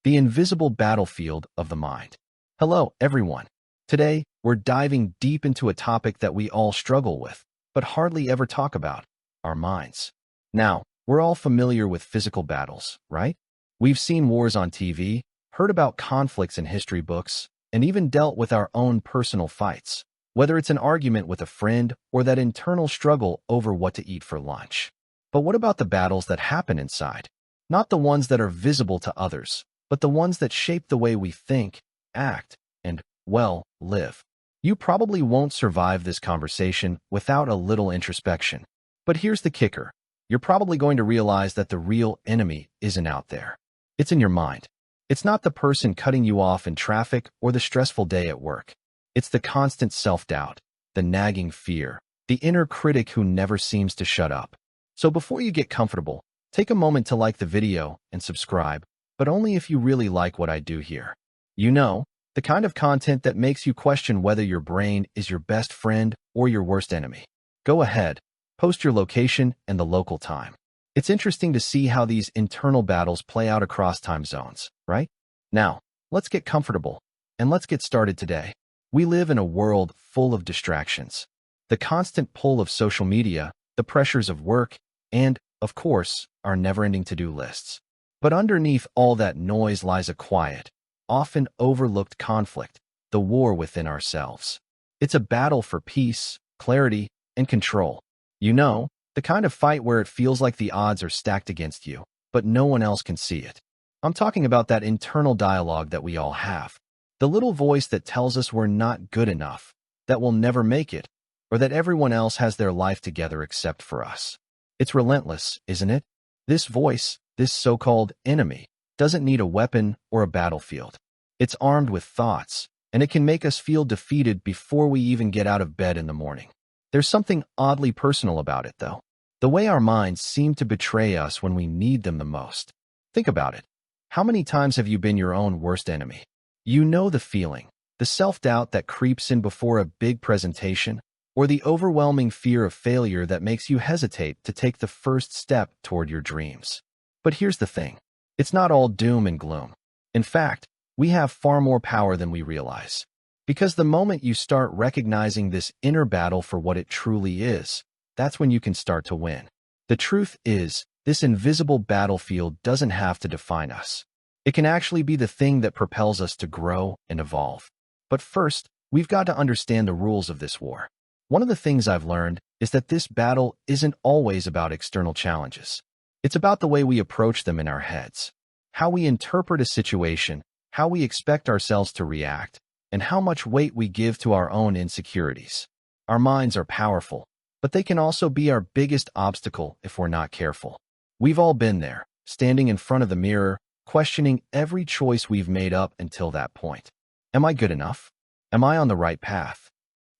the invisible battlefield of the mind. Hello, everyone. Today, we're diving deep into a topic that we all struggle with, but hardly ever talk about: our minds. Now, we're all familiar with physical battles, right? We've seen wars on TV, heard about conflicts in history books, and even dealt with our own personal fights, whether it's an argument with a friend or that internal struggle over what to eat for lunch. But what about the battles that happen inside? Not the ones that are visible to others, but the ones that shape the way we think, act, and, well, live. You probably won't survive this conversation without a little introspection. But here's the kicker. You're probably going to realize that the real enemy isn't out there. It's in your mind. It's not the person cutting you off in traffic or the stressful day at work. It's the constant self-doubt, the nagging fear, the inner critic who never seems to shut up. So before you get comfortable, take a moment to like the video and subscribe, but only if you really like what I do here. You know, the kind of content that makes you question whether your brain is your best friend or your worst enemy. Go ahead, post your location and the local time. It's interesting to see how these internal battles play out across time zones, right? Now, let's get comfortable, and let's get started today. We live in a world full of distractions. The constant pull of social media, the pressures of work, and, of course, our never-ending to-do lists. But underneath all that noise lies a quiet, often overlooked conflict, the war within ourselves. It's a battle for peace, clarity, and control. You know, the kind of fight where it feels like the odds are stacked against you, but no one else can see it. I'm talking about that internal dialogue that we all have. The little voice that tells us we're not good enough, that we'll never make it, or that everyone else has their life together except for us. It's relentless, isn't it? This voice, this so-called enemy, doesn't need a weapon or a battlefield. It's armed with thoughts, and it can make us feel defeated before we even get out of bed in the morning. There's something oddly personal about it, though. The way our minds seem to betray us when we need them the most. Think about it. How many times have you been your own worst enemy? You know the feeling, the self-doubt that creeps in before a big presentation, or the overwhelming fear of failure that makes you hesitate to take the first step toward your dreams. But here's the thing. It's not all doom and gloom. In fact, we have far more power than we realize. Because the moment you start recognizing this inner battle for what it truly is, that's when you can start to win. The truth is, this invisible battlefield doesn't have to define us. It can actually be the thing that propels us to grow and evolve. But first, we've got to understand the rules of this war. One of the things I've learned is that this battle isn't always about external challenges. It's about the way we approach them in our heads. How we interpret a situation, how we expect ourselves to react, and how much weight we give to our own insecurities. Our minds are powerful, but they can also be our biggest obstacle if we're not careful. We've all been there, standing in front of the mirror, questioning every choice we've made up until that point. Am I good enough? Am I on the right path?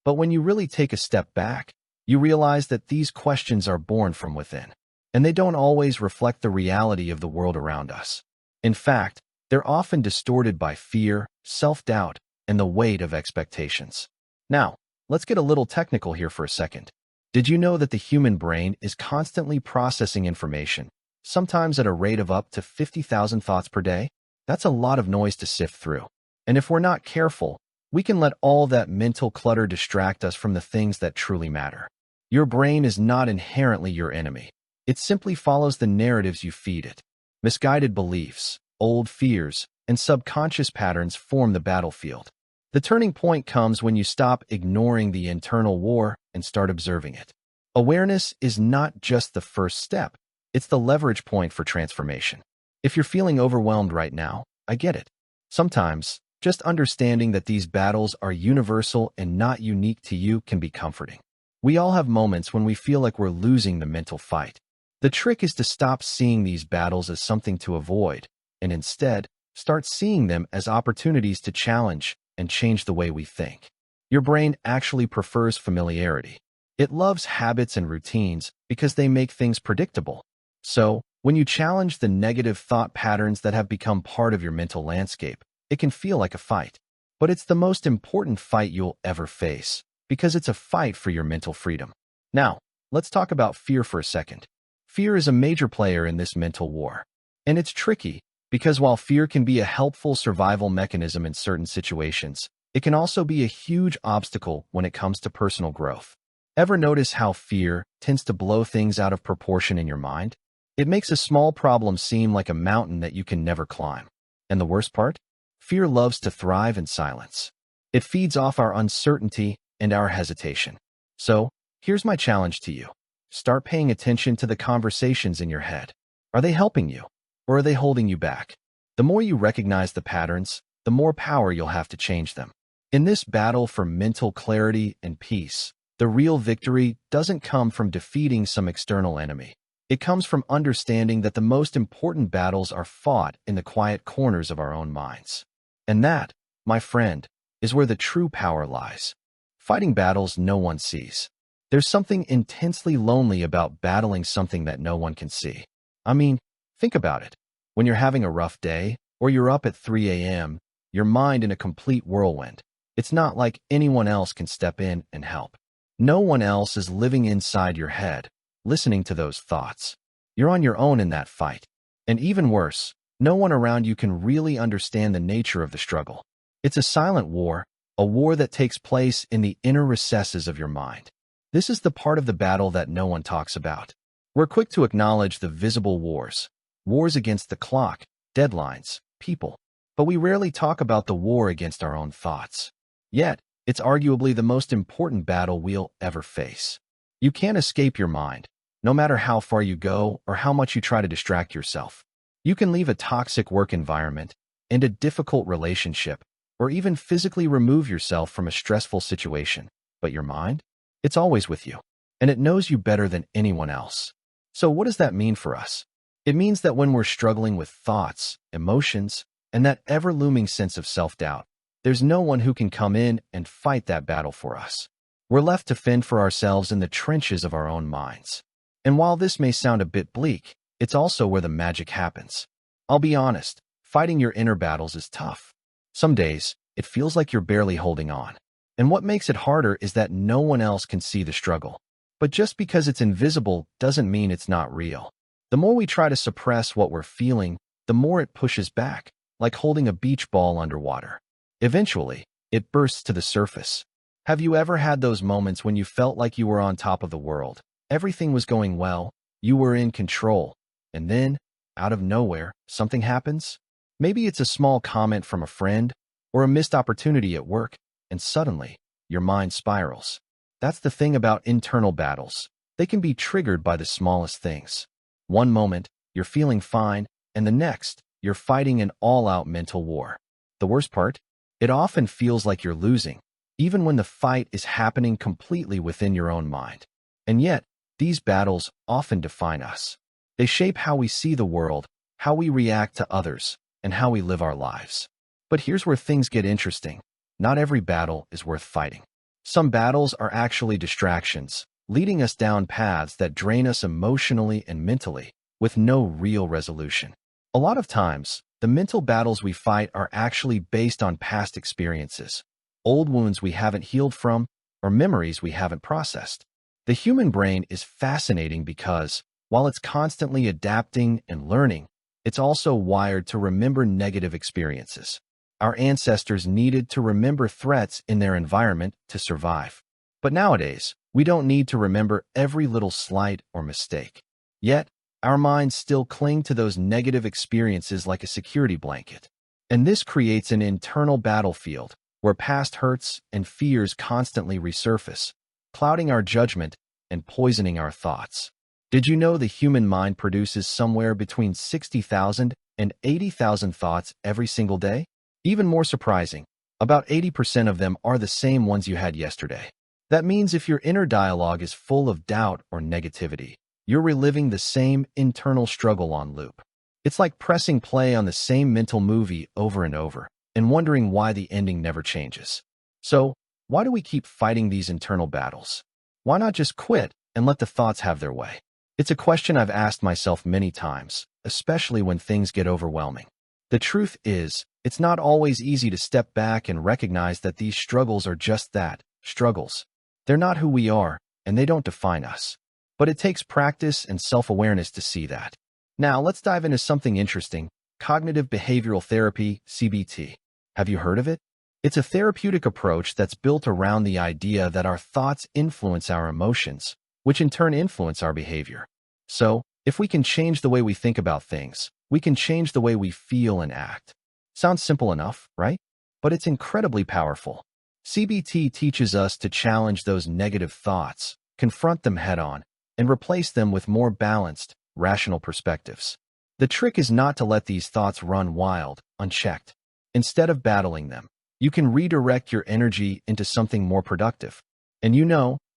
But when you really take a step back, you realize that these questions are born from within, and they don't always reflect the reality of the world around us. In fact, they're often distorted by fear, self-doubt, and the weight of expectations. Now, let's get a little technical here for a second. Did you know that the human brain is constantly processing information, sometimes at a rate of up to 50,000 thoughts per day? That's a lot of noise to sift through. And if we're not careful, we can let all that mental clutter distract us from the things that truly matter. Your brain is not inherently your enemy. It simply follows the narratives you feed it. Misguided beliefs, old fears, and subconscious patterns form the battlefield. The turning point comes when you stop ignoring the internal war and start observing it. Awareness is not just the first step, it's the leverage point for transformation. If you're feeling overwhelmed right now, I get it. Sometimes, just understanding that these battles are universal and not unique to you can be comforting. We all have moments when we feel like we're losing the mental fight. The trick is to stop seeing these battles as something to avoid, and instead, start seeing them as opportunities to challenge and change the way we think. Your brain actually prefers familiarity. It loves habits and routines because they make things predictable. So, when you challenge the negative thought patterns that have become part of your mental landscape, it can feel like a fight. But it's the most important fight you'll ever face, because it's a fight for your mental freedom. Now, let's talk about fear for a second. Fear is a major player in this mental war. And it's tricky, Because while fear can be a helpful survival mechanism in certain situations, it can also be a huge obstacle when it comes to personal growth. Ever notice how fear tends to blow things out of proportion in your mind? It makes a small problem seem like a mountain that you can never climb. And the worst part? Fear loves to thrive in silence. It feeds off our uncertainty and our hesitation. So, here's my challenge to you. Start paying attention to the conversations in your head. Are they helping you, or are they holding you back? The more you recognize the patterns, the more power you'll have to change them. In this battle for mental clarity and peace, the real victory doesn't come from defeating some external enemy. It comes from understanding that the most important battles are fought in the quiet corners of our own minds. And that, my friend, is where the true power lies. Fighting battles no one sees. There's something intensely lonely about battling something that no one can see. I mean, think about it. When you're having a rough day, or you're up at 3 a.m., your mind in a complete whirlwind, it's not like anyone else can step in and help. No one else is living inside your head, listening to those thoughts. You're on your own in that fight. And even worse, no one around you can really understand the nature of the struggle. It's a silent war, a war that takes place in the inner recesses of your mind. This is the part of the battle that no one talks about. We're quick to acknowledge the visible wars, wars against the clock, deadlines, people, but we rarely talk about the war against our own thoughts. Yet, it's arguably the most important battle we'll ever face. You can't escape your mind, no matter how far you go or how much you try to distract yourself. You can leave a toxic work environment, end a difficult relationship, or even physically remove yourself from a stressful situation. But your mind? It's always with you, and it knows you better than anyone else. So what does that mean for us? It means that when we're struggling with thoughts, emotions, and that ever-looming sense of self-doubt, there's no one who can come in and fight that battle for us. We're left to fend for ourselves in the trenches of our own minds. And while this may sound a bit bleak, it's also where the magic happens. I'll be honest, fighting your inner battles is tough. Some days, it feels like you're barely holding on. And what makes it harder is that no one else can see the struggle. But just because it's invisible doesn't mean it's not real. The more we try to suppress what we're feeling, the more it pushes back, like holding a beach ball underwater. Eventually, it bursts to the surface. Have you ever had those moments when you felt like you were on top of the world? Everything was going well, you were in control, and then, out of nowhere, something happens? Maybe it's a small comment from a friend, or a missed opportunity at work, and suddenly, your mind spirals. That's the thing about internal battles. They can be triggered by the smallest things. One moment, you're feeling fine, and the next, you're fighting an all-out mental war. The worst part? It often feels like you're losing, even when the fight is happening completely within your own mind. And yet, these battles often define us. They shape how we see the world, how we react to others, and how we live our lives. But here's where things get interesting. Not every battle is worth fighting. Some battles are actually distractions, leading us down paths that drain us emotionally and mentally, with no real resolution. A lot of times, the mental battles we fight are actually based on past experiences, old wounds we haven't healed from, or memories we haven't processed. The human brain is fascinating because, while it's constantly adapting and learning, it's also wired to remember negative experiences. Our ancestors needed to remember threats in their environment to survive. But nowadays, we don't need to remember every little slight or mistake. Yet, our minds still cling to those negative experiences like a security blanket. And this creates an internal battlefield where past hurts and fears constantly resurface, clouding our judgment and poisoning our thoughts. Did you know the human mind produces somewhere between 60,000 and 80,000 thoughts every single day? Even more surprising, about 80% of them are the same ones you had yesterday. That means if your inner dialogue is full of doubt or negativity, you're reliving the same internal struggle on loop. It's like pressing play on the same mental movie over and over and wondering why the ending never changes. So, why do we keep fighting these internal battles? Why not just quit and let the thoughts have their way? It's a question I've asked myself many times, especially when things get overwhelming. The truth is, it's not always easy to step back and recognize that these struggles are just that, struggles. They're not who we are, and they don't define us. But it takes practice and self-awareness to see that. Now, let's dive into something interesting, cognitive behavioral therapy, CBT. Have you heard of it? It's a therapeutic approach that's built around the idea that our thoughts influence our emotions, which in turn influence our behavior. So, if we can change the way we think about things, we can change the way we feel and act. Sounds simple enough, right? But it's incredibly powerful. CBT teaches us to challenge those negative thoughts, confront them head-on, and replace them with more balanced, rational perspectives. The trick is not to let these thoughts run wild, unchecked. Instead of battling them, you can redirect your energy into something more productive. And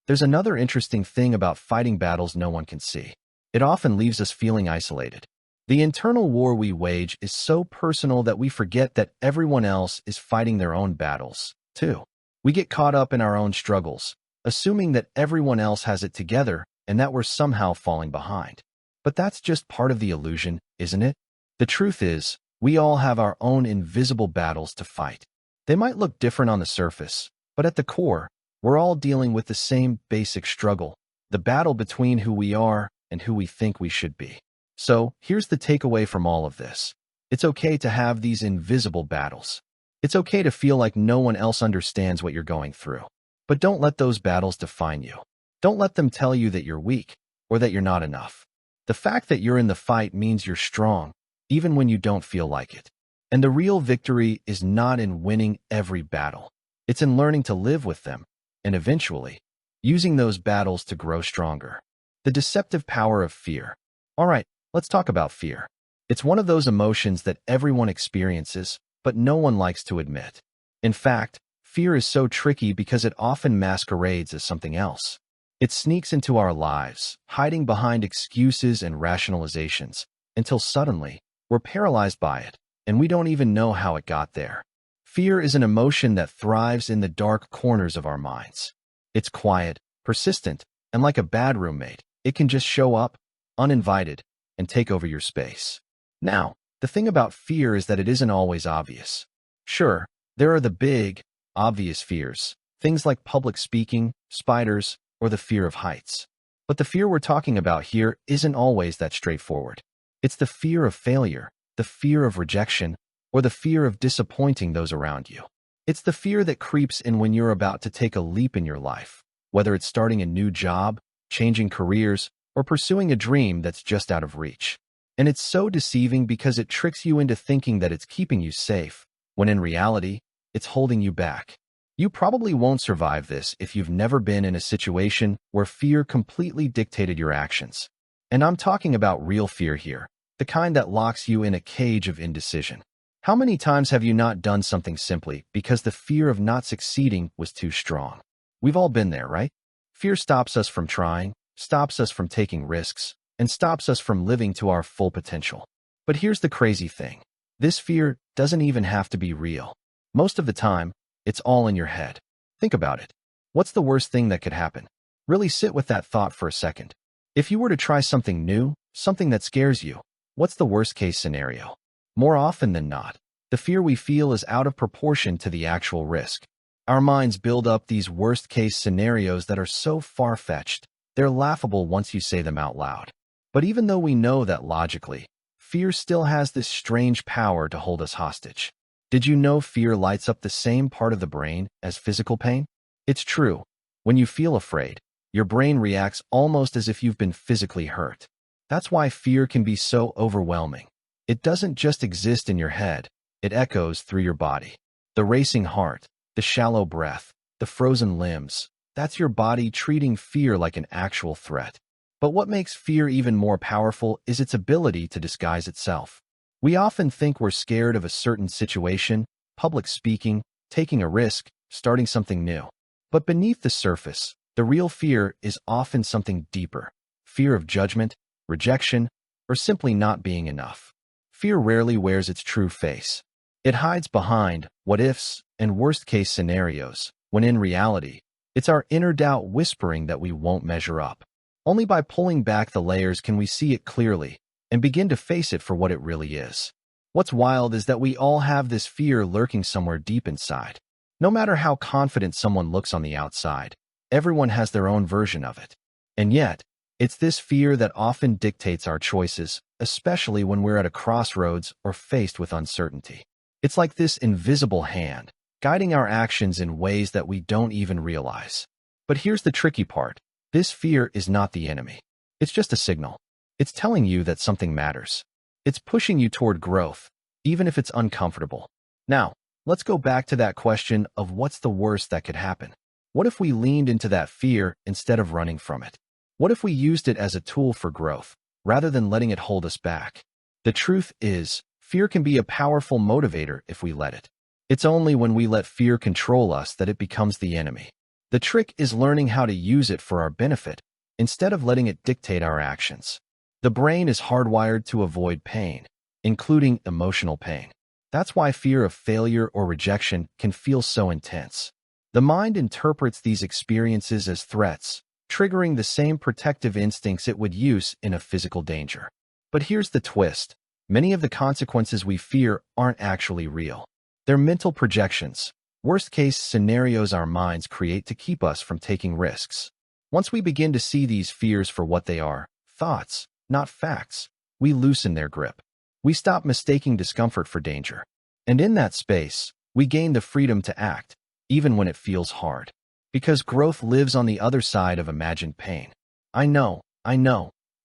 there's another interesting thing about fighting battles no one can see. It often leaves us feeling isolated. The internal war we wage is so personal that we forget that everyone else is fighting their own battles, too. We get caught up in our own struggles, assuming that everyone else has it together and that we're somehow falling behind. But that's just part of the illusion, isn't it? The truth is, we all have our own invisible battles to fight. They might look different on the surface, but at the core, we're all dealing with the same basic struggle, the battle between who we are and who we think we should be. So, here's the takeaway from all of this. It's okay to have these invisible battles. It's okay to feel like no one else understands what you're going through. But don't let those battles define you. Don't let them tell you that you're weak or that you're not enough. The fact that you're in the fight means you're strong, even when you don't feel like it. And the real victory is not in winning every battle. It's in learning to live with them, and eventually, using those battles to grow stronger. The deceptive power of fear. All right, let's talk about fear. It's one of those emotions that everyone experiences, but no one likes to admit. In fact, fear is so tricky because it often masquerades as something else. It sneaks into our lives, hiding behind excuses and rationalizations, until suddenly, we're paralyzed by it, and we don't even know how it got there. Fear is an emotion that thrives in the dark corners of our minds. It's quiet, persistent, and like a bad roommate, it can just show up, uninvited, and take over your space. Now, the thing about fear is that it isn't always obvious. Sure, there are the big, obvious fears, things like public speaking, spiders, or the fear of heights. But the fear we're talking about here isn't always that straightforward. It's the fear of failure, the fear of rejection, or the fear of disappointing those around you. It's the fear that creeps in when you're about to take a leap in your life, whether it's starting a new job, changing careers, or pursuing a dream that's just out of reach. And it's so deceiving because it tricks you into thinking that it's keeping you safe, when in reality, it's holding you back. You probably won't survive this if you've never been in a situation where fear completely dictated your actions. And I'm talking about real fear here, the kind that locks you in a cage of indecision. How many times have you not done something simply because the fear of not succeeding was too strong? We've all been there, right? Fear stops us from trying, stops us from taking risks, and stops us from living to our full potential. But here's the crazy thing. This fear doesn't even have to be real. Most of the time, it's all in your head. Think about it. What's the worst thing that could happen? Really sit with that thought for a second. If you were to try something new, something that scares you, what's the worst-case scenario? More often than not, the fear we feel is out of proportion to the actual risk. Our minds build up these worst-case scenarios that are so far-fetched, they're laughable once you say them out loud. But even though we know that logically, fear still has this strange power to hold us hostage. Did you know fear lights up the same part of the brain as physical pain? It's true. When you feel afraid, your brain reacts almost as if you've been physically hurt. That's why fear can be so overwhelming. It doesn't just exist in your head, it echoes through your body. The racing heart, the shallow breath, the frozen limbs, that's your body treating fear like an actual threat. But what makes fear even more powerful is its ability to disguise itself. We often think we're scared of a certain situation, public speaking, taking a risk, starting something new. But beneath the surface, the real fear is often something deeper. Fear of judgment, rejection, or simply not being enough. Fear rarely wears its true face. It hides behind what-ifs and worst-case scenarios, when in reality, it's our inner doubt whispering that we won't measure up. Only by pulling back the layers can we see it clearly and begin to face it for what it really is. What's wild is that we all have this fear lurking somewhere deep inside. No matter how confident someone looks on the outside, everyone has their own version of it. And yet, It's this fear that often dictates our choices, especially when we're at a crossroads or faced with uncertainty. It's like this invisible hand, guiding our actions in ways that we don't even realize. But here's the tricky part. This fear is not the enemy. It's just a signal. It's telling you that something matters. It's pushing you toward growth, even if it's uncomfortable. Now, let's go back to that question of what's the worst that could happen. What if we leaned into that fear instead of running from it? What if we used it as a tool for growth, rather than letting it hold us back? The truth is, fear can be a powerful motivator if we let it. It's only when we let fear control us that it becomes the enemy. The trick is learning how to use it for our benefit, instead of letting it dictate our actions. The brain is hardwired to avoid pain, including emotional pain. That's why fear of failure or rejection can feel so intense. The mind interprets these experiences as threats, triggering the same protective instincts it would use in a physical danger. But here's the twist. Many of the consequences we fear aren't actually real. They're mental projections, worst-case scenarios our minds create to keep us from taking risks. Once we begin to see these fears for what they are, thoughts, not facts, we loosen their grip. We stop mistaking discomfort for danger. And in that space, we gain the freedom to act, even when it feels hard. Because growth lives on the other side of imagined pain. I know.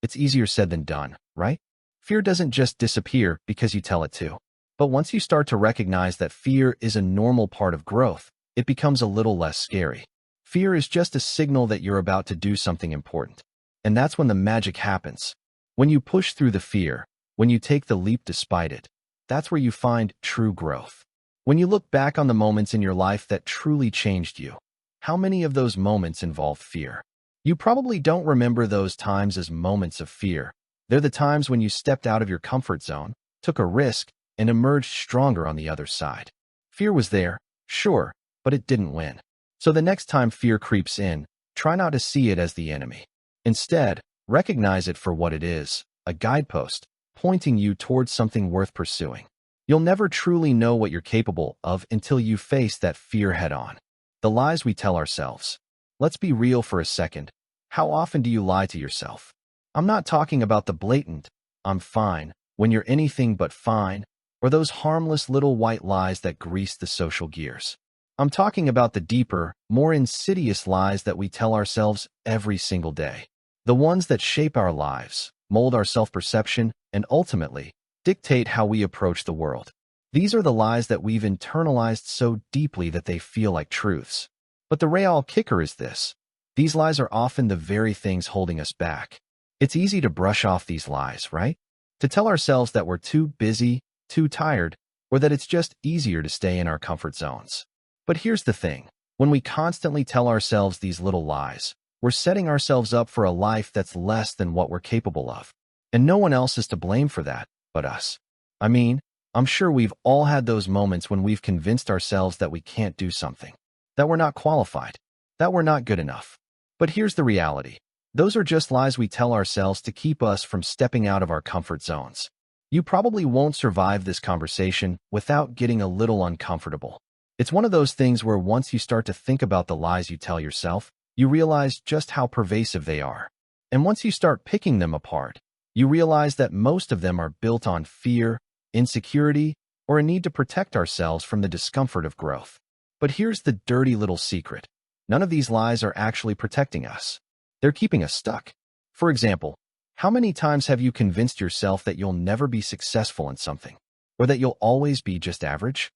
It's easier said than done, right? Fear doesn't just disappear because you tell it to. But once you start to recognize that fear is a normal part of growth, it becomes a little less scary. Fear is just a signal that you're about to do something important. And that's when the magic happens. When you push through the fear, when you take the leap despite it, that's where you find true growth. When you look back on the moments in your life that truly changed you, how many of those moments involved fear? You probably don't remember those times as moments of fear. They're the times when you stepped out of your comfort zone, took a risk, and emerged stronger on the other side. Fear was there, sure, but it didn't win. So the next time fear creeps in, try not to see it as the enemy. Instead, recognize it for what it is, a guidepost, pointing you towards something worth pursuing. You'll never truly know what you're capable of until you face that fear head-on. The lies we tell ourselves. Let's be real for a second. How often do you lie to yourself? I'm not talking about the blatant, "I'm fine," when you're anything but fine, or those harmless little white lies that grease the social gears. I'm talking about the deeper, more insidious lies that we tell ourselves every single day. The ones that shape our lives, mold our self-perception, and ultimately, dictate how we approach the world. These are the lies that we've internalized so deeply that they feel like truths. But the real kicker is this. These lies are often the very things holding us back. It's easy to brush off these lies, right? To tell ourselves that we're too busy, too tired, or that it's just easier to stay in our comfort zones. But here's the thing. When we constantly tell ourselves these little lies, we're setting ourselves up for a life that's less than what we're capable of. And no one else is to blame for that but us. I mean, I'm sure we've all had those moments when we've convinced ourselves that we can't do something, that we're not qualified, that we're not good enough. But here's the reality. Those are just lies we tell ourselves to keep us from stepping out of our comfort zones. You probably won't survive this conversation without getting a little uncomfortable. It's one of those things where once you start to think about the lies you tell yourself, you realize just how pervasive they are. And once you start picking them apart, you realize that most of them are built on fear, insecurity, or a need to protect ourselves from the discomfort of growth. But here's the dirty little secret. None of these lies are actually protecting us. They're keeping us stuck. For example, how many times have you convinced yourself that you'll never be successful in something, or that you'll always be just average?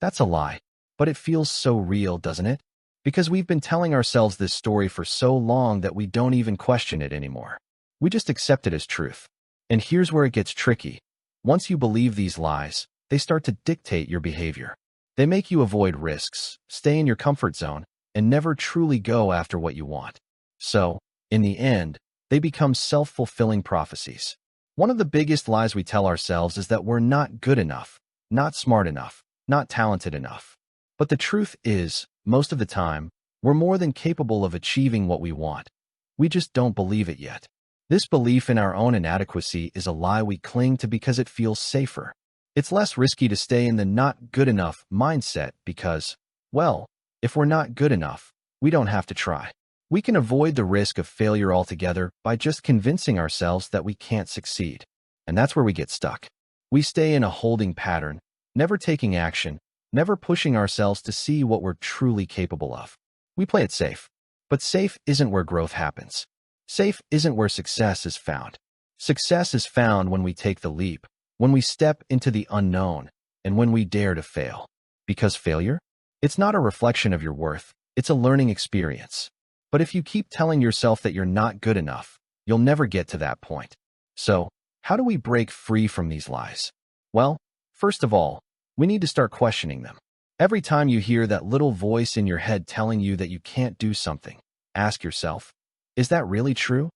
That's a lie, but it feels so real, doesn't it? Because we've been telling ourselves this story for so long that we don't even question it anymore. We just accept it as truth. And here's where it gets tricky. Once you believe these lies, they start to dictate your behavior. They make you avoid risks, stay in your comfort zone, and never truly go after what you want. So, in the end, they become self-fulfilling prophecies. One of the biggest lies we tell ourselves is that we're not good enough, not smart enough, not talented enough. But the truth is, most of the time, we're more than capable of achieving what we want. We just don't believe it yet. This belief in our own inadequacy is a lie we cling to because it feels safer. It's less risky to stay in the not good enough mindset because, well, if we're not good enough, we don't have to try. We can avoid the risk of failure altogether by just convincing ourselves that we can't succeed. And that's where we get stuck. We stay in a holding pattern, never taking action, never pushing ourselves to see what we're truly capable of. We play it safe. But safe isn't where growth happens. Safe isn't where success is found. Success is found when we take the leap, when we step into the unknown, and when we dare to fail. Because failure? It's not a reflection of your worth, it's a learning experience. But if you keep telling yourself that you're not good enough, you'll never get to that point. So, how do we break free from these lies? Well, first of all, we need to start questioning them. Every time you hear that little voice in your head telling you that you can't do something, ask yourself, is that really true?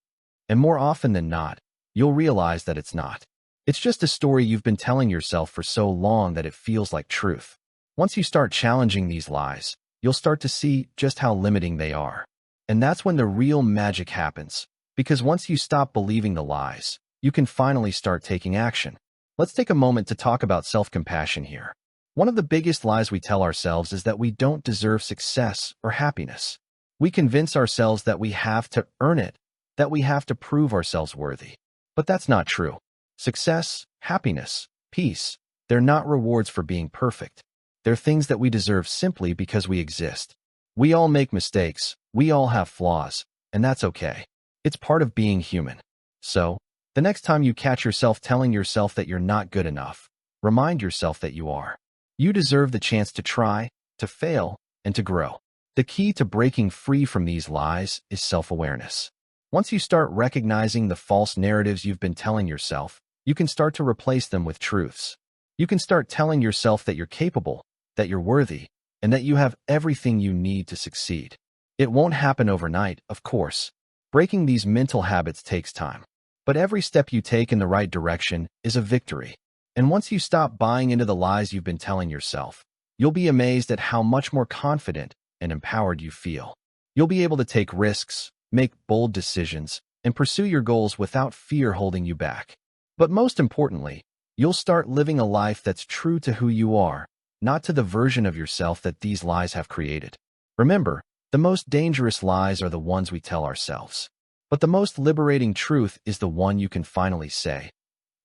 And more often than not, you'll realize that it's not. It's just a story you've been telling yourself for so long that it feels like truth. Once you start challenging these lies, you'll start to see just how limiting they are. And that's when the real magic happens. Because once you stop believing the lies, you can finally start taking action. Let's take a moment to talk about self-compassion here. One of the biggest lies we tell ourselves is that we don't deserve success or happiness. We convince ourselves that we have to earn it, that we have to prove ourselves worthy. But that's not true. Success, happiness, peace, they're not rewards for being perfect. They're things that we deserve simply because we exist. We all make mistakes, we all have flaws, and that's okay. It's part of being human. So, the next time you catch yourself telling yourself that you're not good enough, remind yourself that you are. You deserve the chance to try, to fail, and to grow. The key to breaking free from these lies is self-awareness. Once you start recognizing the false narratives you've been telling yourself, you can start to replace them with truths. You can start telling yourself that you're capable, that you're worthy, and that you have everything you need to succeed. It won't happen overnight, of course. Breaking these mental habits takes time. But every step you take in the right direction is a victory. And once you stop buying into the lies you've been telling yourself, you'll be amazed at how much more confident and empowered you feel. You'll be able to take risks, make bold decisions, and pursue your goals without fear holding you back. But most importantly, you'll start living a life that's true to who you are, not to the version of yourself that these lies have created. Remember, the most dangerous lies are the ones we tell ourselves. But the most liberating truth is the one you can finally say,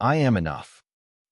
I am enough.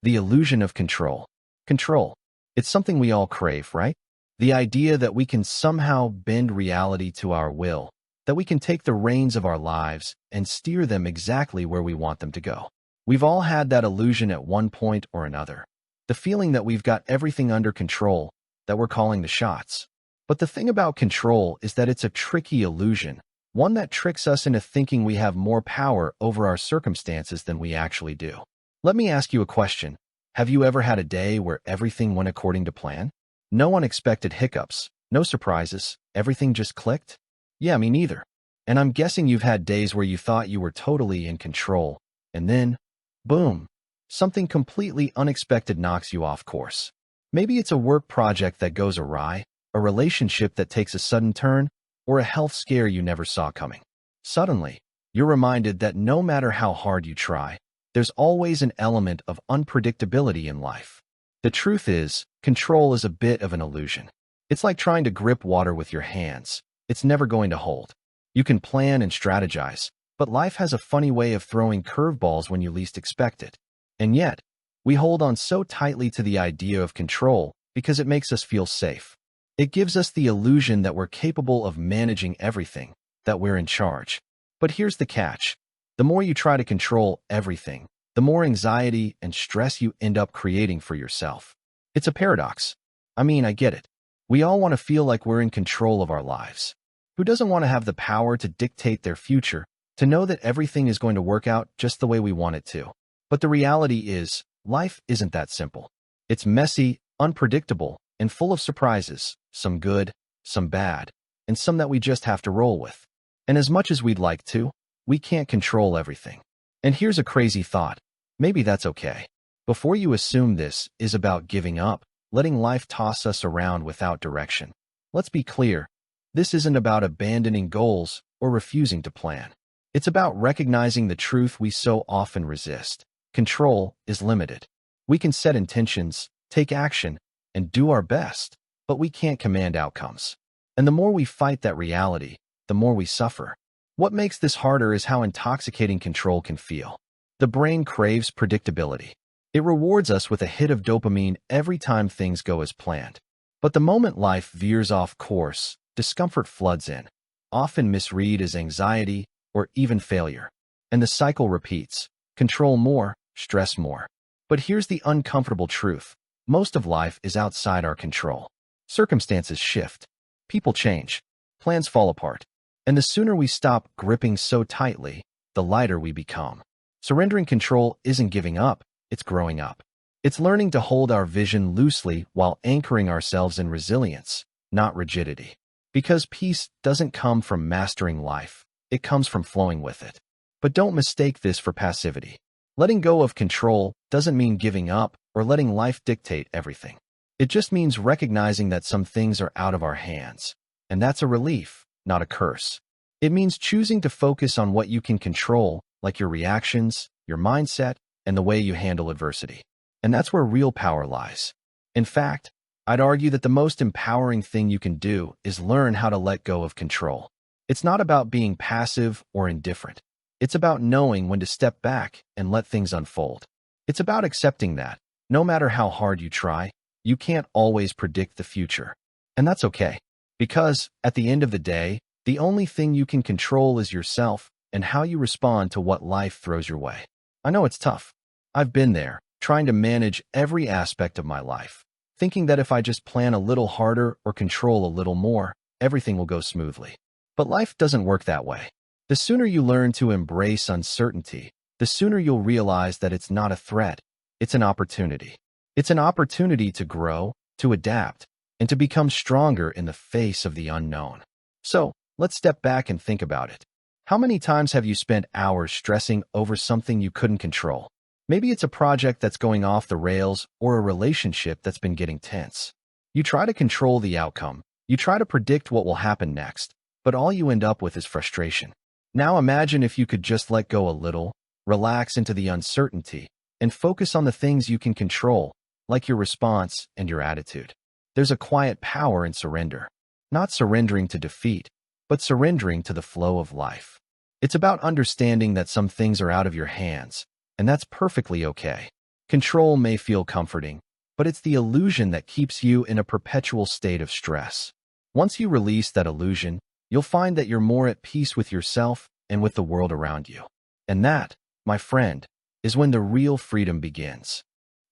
The illusion of control. Control. It's something we all crave, right? The idea that we can somehow bend reality to our will, that we can take the reins of our lives and steer them exactly where we want them to go. We've all had that illusion at one point or another. The feeling that we've got everything under control, that we're calling the shots. But the thing about control is that it's a tricky illusion, one that tricks us into thinking we have more power over our circumstances than we actually do. Let me ask you a question. Have you ever had a day where everything went according to plan? No unexpected hiccups, no surprises, everything just clicked? Yeah, me neither. And I'm guessing you've had days where you thought you were totally in control, and then, boom, something completely unexpected knocks you off course. Maybe it's a work project that goes awry, a relationship that takes a sudden turn, or a health scare you never saw coming. Suddenly, you're reminded that no matter how hard you try, there's always an element of unpredictability in life. The truth is, control is a bit of an illusion. It's like trying to grip water with your hands. It's never going to hold. You can plan and strategize, but life has a funny way of throwing curveballs when you least expect it. And yet, we hold on so tightly to the idea of control because it makes us feel safe. It gives us the illusion that we're capable of managing everything, that we're in charge. But here's the catch. The more you try to control everything, the more anxiety and stress you end up creating for yourself. It's a paradox. I mean, I get it. We all want to feel like we're in control of our lives. Who doesn't want to have the power to dictate their future, to know that everything is going to work out just the way we want it to? But the reality is, life isn't that simple. It's messy, unpredictable, and full of surprises, some good, some bad, and some that we just have to roll with. And as much as we'd like to, we can't control everything. And here's a crazy thought. Maybe that's okay. Before you assume this is about giving up, letting life toss us around without direction, let's be clear. This isn't about abandoning goals or refusing to plan. It's about recognizing the truth we so often resist. Control is limited. We can set intentions, take action, and do our best, but we can't command outcomes. And the more we fight that reality, the more we suffer. What makes this harder is how intoxicating control can feel. The brain craves predictability. It rewards us with a hit of dopamine every time things go as planned. But the moment life veers off course, discomfort floods in, often misread as anxiety or even failure. And the cycle repeats. Control more, stress more. But here's the uncomfortable truth. Most of life is outside our control. Circumstances shift. People change. Plans fall apart. And the sooner we stop gripping so tightly, the lighter we become. Surrendering control isn't giving up, it's growing up. It's learning to hold our vision loosely while anchoring ourselves in resilience, not rigidity. Because peace doesn't come from mastering life, it comes from flowing with it. But don't mistake this for passivity. Letting go of control doesn't mean giving up or letting life dictate everything. It just means recognizing that some things are out of our hands. And that's a relief, not a curse. It means choosing to focus on what you can control, like your reactions, your mindset, and the way you handle adversity. And that's where real power lies. In fact, I'd argue that the most empowering thing you can do is learn how to let go of control. It's not about being passive or indifferent. It's about knowing when to step back and let things unfold. It's about accepting that, no matter how hard you try, you can't always predict the future. And that's okay. Because, at the end of the day, the only thing you can control is yourself and how you respond to what life throws your way. I know it's tough. I've been there, trying to manage every aspect of my life, thinking that if I just plan a little harder or control a little more, everything will go smoothly. But life doesn't work that way. The sooner you learn to embrace uncertainty, the sooner you'll realize that it's not a threat, it's an opportunity. It's an opportunity to grow, to adapt, and to become stronger in the face of the unknown. So, let's step back and think about it. How many times have you spent hours stressing over something you couldn't control? Maybe it's a project that's going off the rails or a relationship that's been getting tense. You try to control the outcome. You try to predict what will happen next, but all you end up with is frustration. Now imagine if you could just let go a little, relax into the uncertainty, and focus on the things you can control, like your response and your attitude. There's a quiet power in surrender. Not surrendering to defeat, but surrendering to the flow of life. It's about understanding that some things are out of your hands, and that's perfectly okay. Control may feel comforting, but it's the illusion that keeps you in a perpetual state of stress. Once you release that illusion, you'll find that you're more at peace with yourself and with the world around you. And that, my friend, is when the real freedom begins.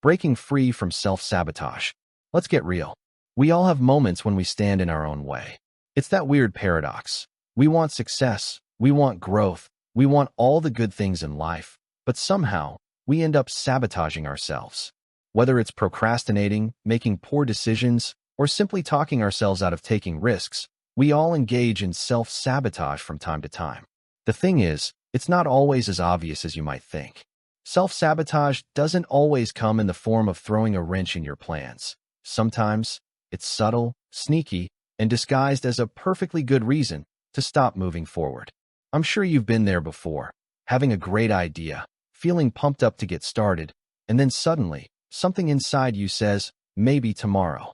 Breaking free from self-sabotage. Let's get real. We all have moments when we stand in our own way. It's that weird paradox. We want success, we want growth, we want all the good things in life, but somehow, we end up sabotaging ourselves. Whether it's procrastinating, making poor decisions, or simply talking ourselves out of taking risks, we all engage in self-sabotage from time to time. The thing is, it's not always as obvious as you might think. Self-sabotage doesn't always come in the form of throwing a wrench in your plans. Sometimes, it's subtle, sneaky, and disguised as a perfectly good reason to stop moving forward. I'm sure you've been there before, having a great idea, feeling pumped up to get started, and then suddenly, something inside you says, maybe tomorrow.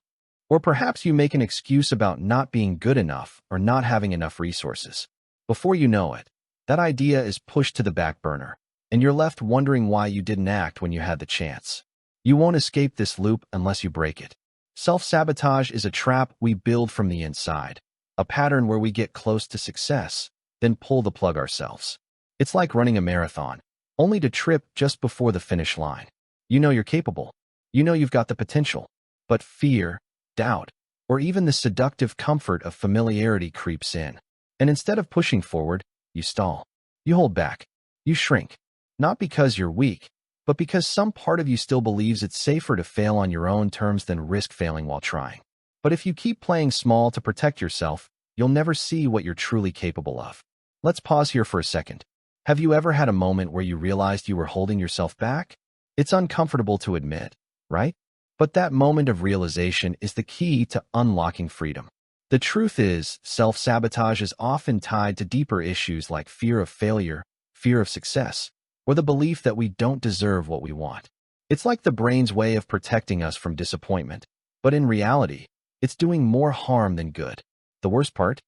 Or perhaps you make an excuse about not being good enough or not having enough resources. Before you know it, that idea is pushed to the back burner, and you're left wondering why you didn't act when you had the chance. You won't escape this loop unless you break it. Self-sabotage is a trap we build from the inside, a pattern where we get close to success, then pull the plug ourselves. It's like running a marathon, only to trip just before the finish line. You know you're capable. You know you've got the potential. But fear, doubt, or even the seductive comfort of familiarity creeps in. And instead of pushing forward, you stall. You hold back. You shrink. Not because you're weak, but because some part of you still believes it's safer to fail on your own terms than risk failing while trying. But if you keep playing small to protect yourself, you'll never see what you're truly capable of. Let's pause here for a second. Have you ever had a moment where you realized you were holding yourself back? It's uncomfortable to admit, right? But that moment of realization is the key to unlocking freedom. The truth is, self-sabotage is often tied to deeper issues like fear of failure, fear of success, or the belief that we don't deserve what we want. It's like the brain's way of protecting us from disappointment, but in reality, it's doing more harm than good. The worst part?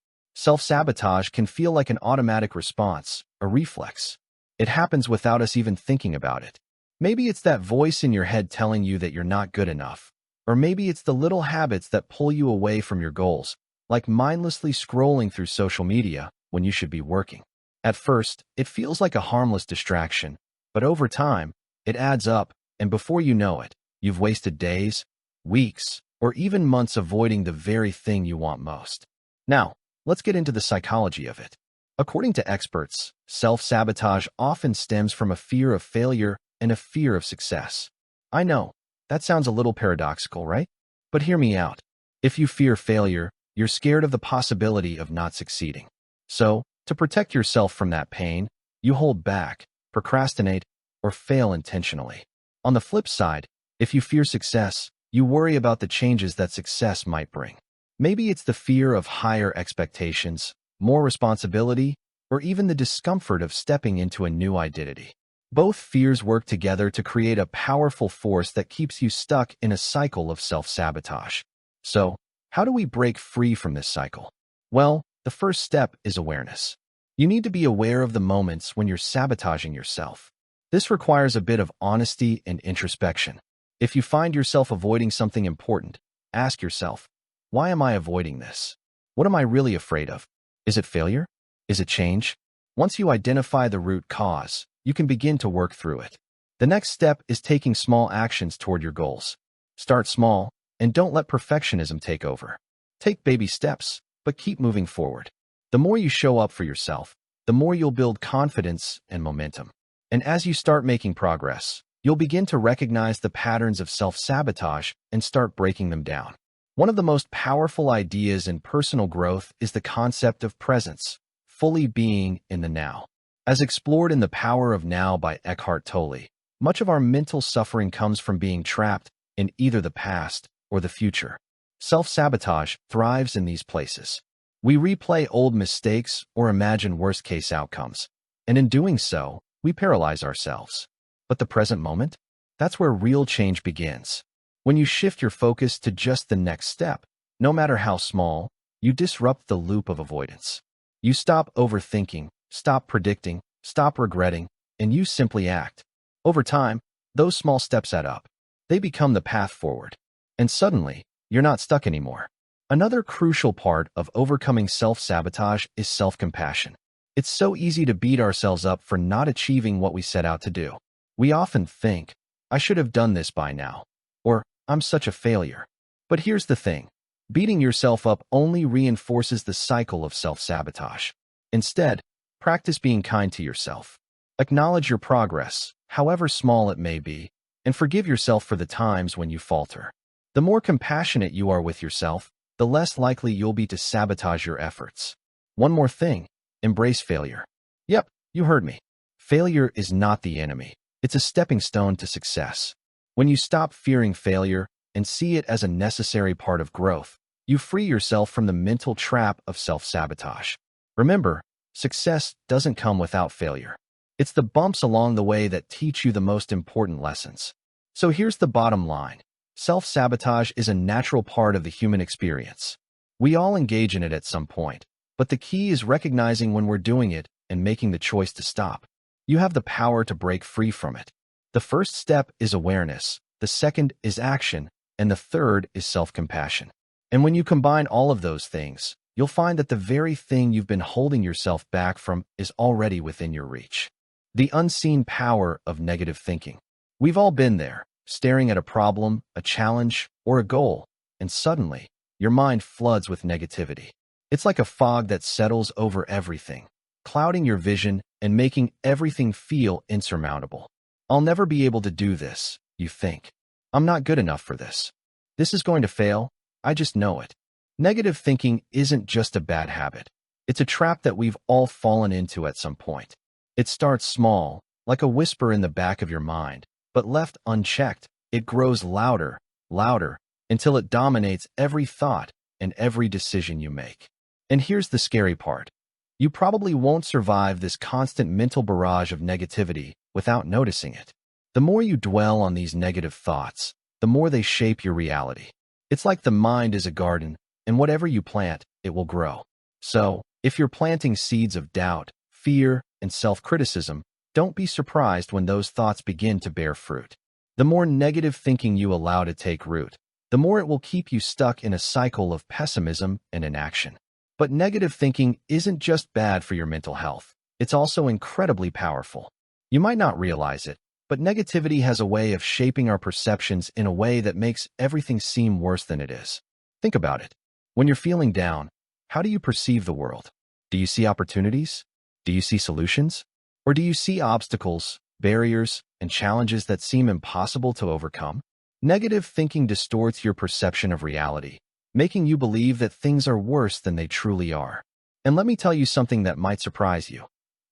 Self-sabotage can feel like an automatic response, a reflex. It happens without us even thinking about it. Maybe it's that voice in your head telling you that you're not good enough. Or maybe it's the little habits that pull you away from your goals, like mindlessly scrolling through social media when you should be working. At first, it feels like a harmless distraction, but over time, it adds up, and before you know it, you've wasted days, weeks, or even months avoiding the very thing you want most. Now, let's get into the psychology of it. According to experts, self-sabotage often stems from a fear of failure and a fear of success. I know, that sounds a little paradoxical, right? But hear me out. If you fear failure, you're scared of the possibility of not succeeding. So, to protect yourself from that pain, you hold back, procrastinate, or fail intentionally. On the flip side, if you fear success, you worry about the changes that success might bring. Maybe it's the fear of higher expectations, more responsibility, or even the discomfort of stepping into a new identity. Both fears work together to create a powerful force that keeps you stuck in a cycle of self-sabotage. So, how do we break free from this cycle? Well, the first step is awareness. You need to be aware of the moments when you're sabotaging yourself. This requires a bit of honesty and introspection. If you find yourself avoiding something important, ask yourself, why am I avoiding this? What am I really afraid of? Is it failure? Is it change? Once you identify the root cause, you can begin to work through it. The next step is taking small actions toward your goals. Start small, and don't let perfectionism take over. Take baby steps, but keep moving forward. The more you show up for yourself, the more you'll build confidence and momentum. And as you start making progress, you'll begin to recognize the patterns of self-sabotage and start breaking them down. One of the most powerful ideas in personal growth is the concept of presence, fully being in the now. As explored in The Power of Now by Eckhart Tolle, much of our mental suffering comes from being trapped in either the past or the future. Self-sabotage thrives in these places. We replay old mistakes or imagine worst-case outcomes, and in doing so, we paralyze ourselves. But the present moment? That's where real change begins. When you shift your focus to just the next step, no matter how small, you disrupt the loop of avoidance. You stop overthinking, stop predicting, stop regretting, and you simply act. Over time, those small steps add up. They become the path forward. And suddenly, you're not stuck anymore. Another crucial part of overcoming self-sabotage is self-compassion. It's so easy to beat ourselves up for not achieving what we set out to do. We often think, I should have done this by now, or I'm such a failure. But here's the thing. Beating yourself up only reinforces the cycle of self-sabotage. Instead, practice being kind to yourself. Acknowledge your progress, however small it may be, and forgive yourself for the times when you falter. The more compassionate you are with yourself, the less likely you'll be to sabotage your efforts. One more thing, embrace failure. Yep, you heard me. Failure is not the enemy. It's a stepping stone to success. When you stop fearing failure and see it as a necessary part of growth, you free yourself from the mental trap of self-sabotage. Remember, success doesn't come without failure. It's the bumps along the way that teach you the most important lessons. So here's the bottom line. Self-sabotage is a natural part of the human experience. We all engage in it at some point, but the key is recognizing when we're doing it and making the choice to stop. You have the power to break free from it. The first step is awareness, the second is action, and the third is self-compassion. And when you combine all of those things, you'll find that the very thing you've been holding yourself back from is already within your reach. The unseen power of negative thinking. We've all been there, staring at a problem, a challenge, or a goal, and suddenly, your mind floods with negativity. It's like a fog that settles over everything, clouding your vision and making everything feel insurmountable. I'll never be able to do this, you think. I'm not good enough for this. This is going to fail, I just know it. Negative thinking isn't just a bad habit. It's a trap that we've all fallen into at some point. It starts small, like a whisper in the back of your mind, but left unchecked, it grows louder, louder, until it dominates every thought and every decision you make. And here's the scary part. You probably won't survive this constant mental barrage of negativity without noticing it. The more you dwell on these negative thoughts, the more they shape your reality. It's like the mind is a garden, and whatever you plant, it will grow. So, If you're planting seeds of doubt, fear, and self-criticism, don't be surprised when those thoughts begin to bear fruit. The more negative thinking you allow to take root, the more it will keep you stuck in a cycle of pessimism and inaction. But negative thinking isn't just bad for your mental health. It's also incredibly powerful. You might not realize it, but negativity has a way of shaping our perceptions in a way that makes everything seem worse than it is. Think about it. When you're feeling down, how do you perceive the world? Do you see opportunities? Do you see solutions? Or do you see obstacles, barriers, and challenges that seem impossible to overcome? Negative thinking distorts your perception of reality, making you believe that things are worse than they truly are. And let me tell you something that might surprise you.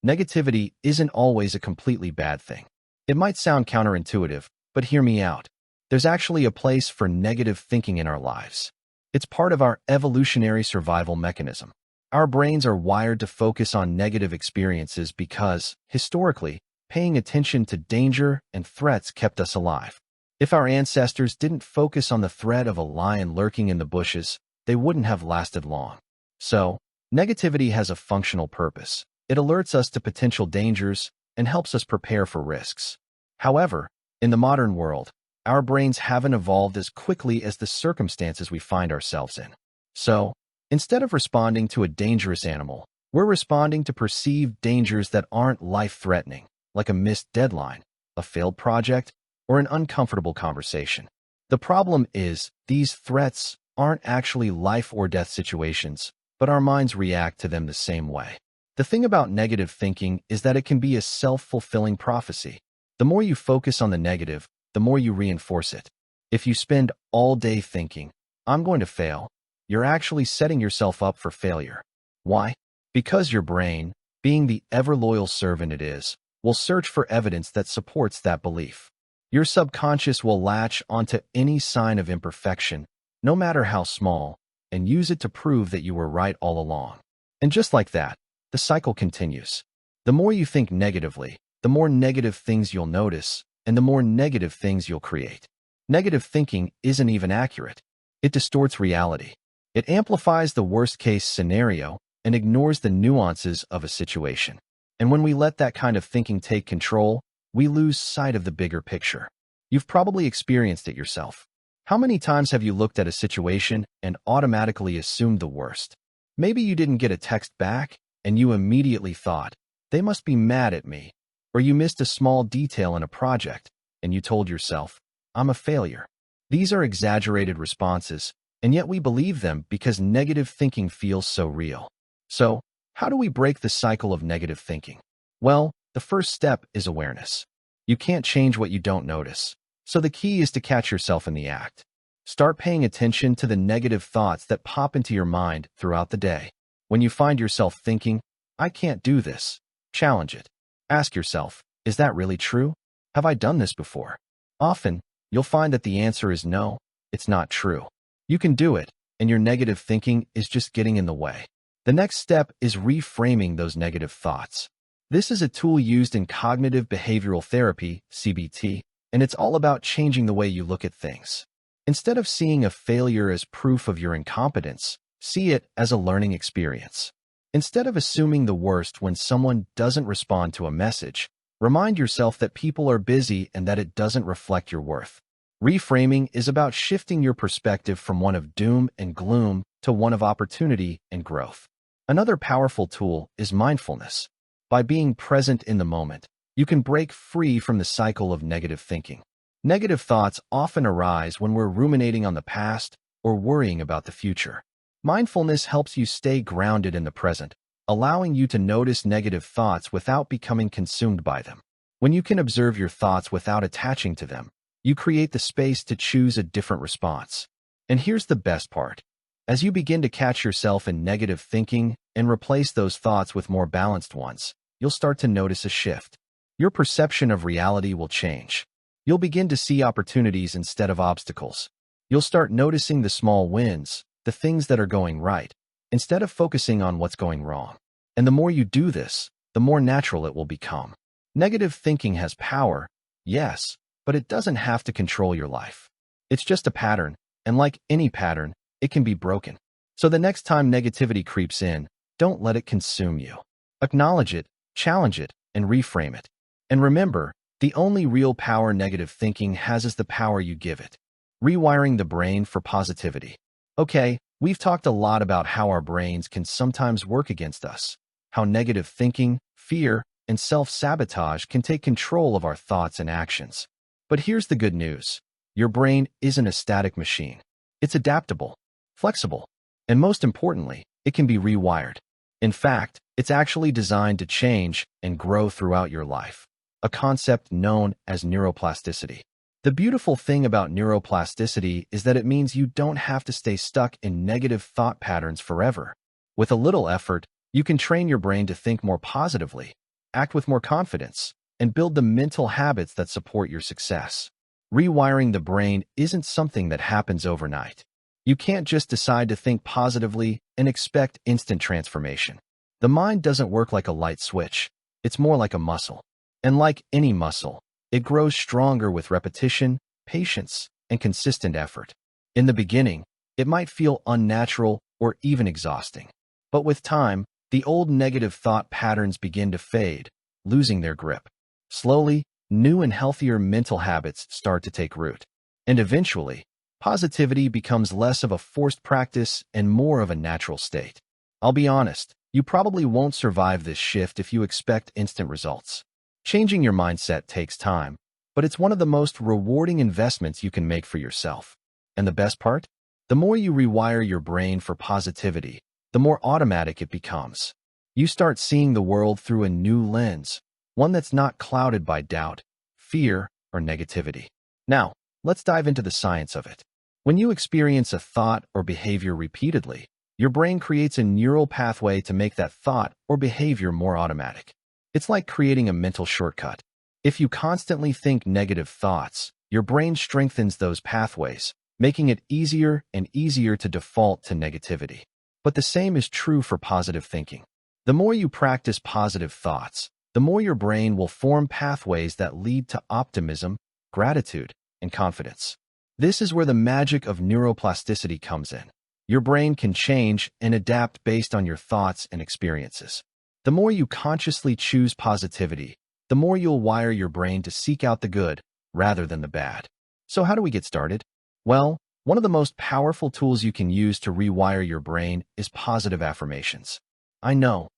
Negativity isn't always a completely bad thing. It might sound counterintuitive, but hear me out. There's actually a place for negative thinking in our lives. It's part of our evolutionary survival mechanism. Our brains are wired to focus on negative experiences because, historically, paying attention to danger and threats kept us alive. If our ancestors didn't focus on the threat of a lion lurking in the bushes, they wouldn't have lasted long. So, negativity has a functional purpose. It alerts us to potential dangers and helps us prepare for risks. However, in the modern world, our brains haven't evolved as quickly as the circumstances we find ourselves in. So, instead of responding to a dangerous animal, we're responding to perceived dangers that aren't life-threatening, like a missed deadline, a failed project, or an uncomfortable conversation. The problem is, these threats aren't actually life or death situations, but our minds react to them the same way. The thing about negative thinking is that it can be a self-fulfilling prophecy. The more you focus on the negative, the more you reinforce it. If you spend all day thinking, "I'm going to fail," you're actually setting yourself up for failure. Why? Because your brain, being the ever-loyal servant it is, will search for evidence that supports that belief. Your subconscious will latch onto any sign of imperfection, no matter how small, and use it to prove that you were right all along. And just like that, the cycle continues. The more you think negatively, the more negative things you'll notice, and the more negative things you'll create. Negative thinking isn't even accurate. It distorts reality. It amplifies the worst-case scenario and ignores the nuances of a situation. And when we let that kind of thinking take control, we lose sight of the bigger picture. You've probably experienced it yourself. How many times have you looked at a situation and automatically assumed the worst? Maybe you didn't get a text back, and you immediately thought, "They must be mad at me." Or you missed a small detail in a project, and you told yourself, "I'm a failure." These are exaggerated responses, and yet we believe them because negative thinking feels so real. So, how do we break the cycle of negative thinking? Well, the first step is awareness. You can't change what you don't notice, so the key is to catch yourself in the act. Start paying attention to the negative thoughts that pop into your mind throughout the day. When you find yourself thinking, "I can't do this," challenge it. Ask yourself, "Is that really true? Have I done this before?" Often, you'll find that the answer is no, it's not true. You can do it, and your negative thinking is just getting in the way. The next step is reframing those negative thoughts. This is a tool used in cognitive behavioral therapy, CBT, and it's all about changing the way you look at things. Instead of seeing a failure as proof of your incompetence, see it as a learning experience. Instead of assuming the worst when someone doesn't respond to a message, remind yourself that people are busy and that it doesn't reflect your worth. Reframing is about shifting your perspective from one of doom and gloom to one of opportunity and growth. Another powerful tool is mindfulness. By being present in the moment, you can break free from the cycle of negative thinking. Negative thoughts often arise when we're ruminating on the past or worrying about the future. Mindfulness helps you stay grounded in the present, allowing you to notice negative thoughts without becoming consumed by them. When you can observe your thoughts without attaching to them, you create the space to choose a different response. And here's the best part. As you begin to catch yourself in negative thinking and replace those thoughts with more balanced ones, you'll start to notice a shift. Your perception of reality will change. You'll begin to see opportunities instead of obstacles. You'll start noticing the small wins, the things that are going right, instead of focusing on what's going wrong. And the more you do this, the more natural it will become. Negative thinking has power, yes, but it doesn't have to control your life. It's just a pattern, and like any pattern, it can be broken. So the next time negativity creeps in, Don't let it consume you. Acknowledge it, challenge it, and reframe it. And remember, the only real power negative thinking has is the power you give it. Rewiring the brain for positivity. Okay, we've talked a lot about how our brains can sometimes work against us, how negative thinking, fear, and self-sabotage can take control of our thoughts and actions. But here's the good news. Your brain isn't a static machine. It's adaptable, flexible, and most importantly, it can be rewired. In fact, it's actually designed to change and grow throughout your life, a concept known as neuroplasticity. The beautiful thing about neuroplasticity is that it means you don't have to stay stuck in negative thought patterns forever. With a little effort, you can train your brain to think more positively, act with more confidence, and build the mental habits that support your success. Rewiring the brain isn't something that happens overnight. You can't just decide to think positively and expect instant transformation. The mind doesn't work like a light switch. It's more like a muscle. And like any muscle, it grows stronger with repetition, patience, and consistent effort. In the beginning, it might feel unnatural or even exhausting. But with time, the old negative thought patterns begin to fade, losing their grip. Slowly, new and healthier mental habits start to take root. And eventually, positivity becomes less of a forced practice and more of a natural state. I'll be honest, you probably won't survive this shift if you expect instant results. Changing your mindset takes time, but it's one of the most rewarding investments you can make for yourself. And the best part? The more you rewire your brain for positivity, the more automatic it becomes. You start seeing the world through a new lens, one that's not clouded by doubt, fear, or negativity. Now, let's dive into the science of it. When you experience a thought or behavior repeatedly, your brain creates a neural pathway to make that thought or behavior more automatic. It's like creating a mental shortcut. If you constantly think negative thoughts, your brain strengthens those pathways, making it easier and easier to default to negativity. But the same is true for positive thinking. The more you practice positive thoughts, the more your brain will form pathways that lead to optimism, gratitude, and confidence. This is where the magic of neuroplasticity comes in. Your brain can change and adapt based on your thoughts and experiences. The more you consciously choose positivity, the more you'll wire your brain to seek out the good rather than the bad. So how do we get started? Well, one of the most powerful tools you can use to rewire your brain is positive affirmations. I know,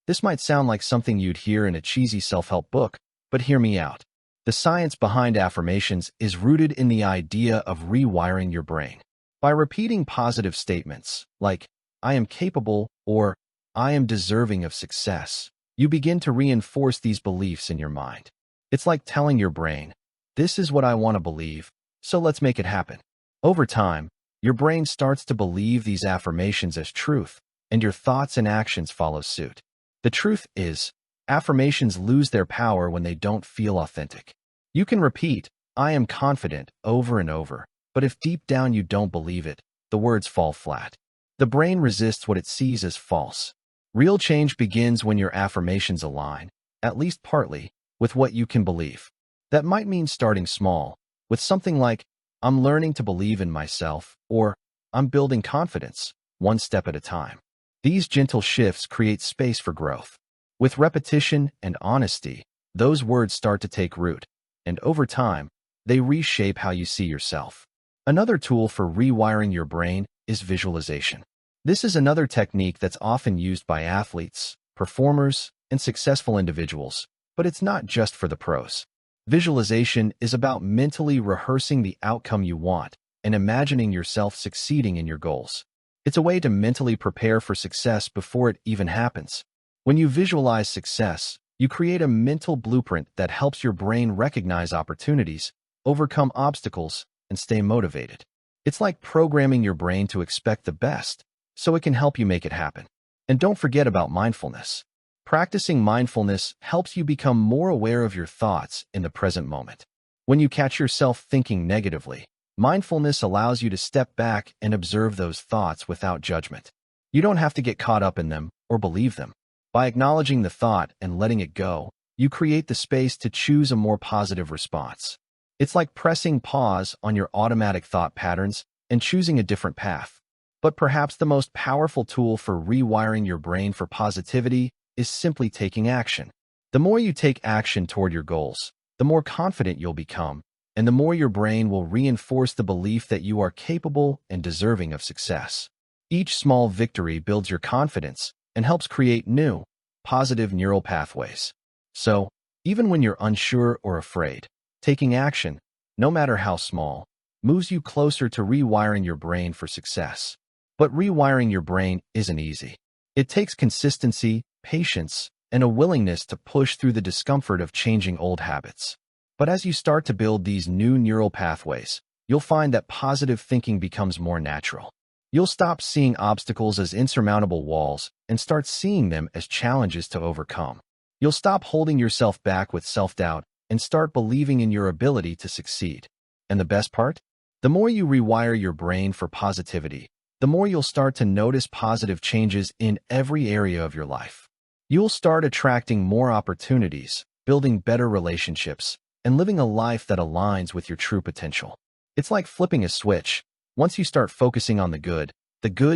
this might sound like something you'd hear in a cheesy self-help book, but hear me out. The science behind affirmations is rooted in the idea of rewiring your brain. By repeating positive statements like, I am capable or I am deserving of success, you begin to reinforce these beliefs in your mind. It's like telling your brain, this is what I want to believe, so let's make it happen. Over time, your brain starts to believe these affirmations as truth, and your thoughts and actions follow suit. The truth is, affirmations lose their power when they don't feel authentic. You can repeat, I am confident, over and over, but if deep down you don't believe it, the words fall flat. The brain resists what it sees as false. Real change begins when your affirmations align, at least partly, with what you can believe. That might mean starting small, with something like, I'm learning to believe in myself, or I'm building confidence, one step at a time. These gentle shifts create space for growth. With repetition and honesty, those words start to take root, and over time, they reshape how you see yourself. Another tool for rewiring your brain is visualization. This is another technique that's often used by athletes, performers, and successful individuals, but it's not just for the pros. Visualization is about mentally rehearsing the outcome you want and imagining yourself succeeding in your goals. It's a way to mentally prepare for success before it even happens. When you visualize success, you create a mental blueprint that helps your brain recognize opportunities, overcome obstacles, and stay motivated. It's like programming your brain to expect the best, so it can help you make it happen. And don't forget about mindfulness. Practicing mindfulness helps you become more aware of your thoughts in the present moment. When you catch yourself thinking negatively, mindfulness allows you to step back and observe those thoughts without judgment. You don't have to get caught up in them or believe them. By acknowledging the thought and letting it go, you create the space to choose a more positive response. It's like pressing pause on your automatic thought patterns and choosing a different path. But perhaps the most powerful tool for rewiring your brain for positivity is simply taking action. The more you take action toward your goals, the more confident you'll become, and the more your brain will reinforce the belief that you are capable and deserving of success. Each small victory builds your confidence and helps create new, positive neural pathways. So, even when you're unsure or afraid, taking action, no matter how small, moves you closer to rewiring your brain for success. But rewiring your brain isn't easy. It takes consistency, patience, and a willingness to push through the discomfort of changing old habits. But as you start to build these new neural pathways, you'll find that positive thinking becomes more natural. You'll stop seeing obstacles as insurmountable walls and start seeing them as challenges to overcome. You'll stop holding yourself back with self-doubt and start believing in your ability to succeed. And the best part? The more you rewire your brain for positivity, the more you'll start to notice positive changes in every area of your life. You'll start attracting more opportunities, building better relationships, and living a life that aligns with your true potential. It's like flipping a switch. Once you start focusing on the good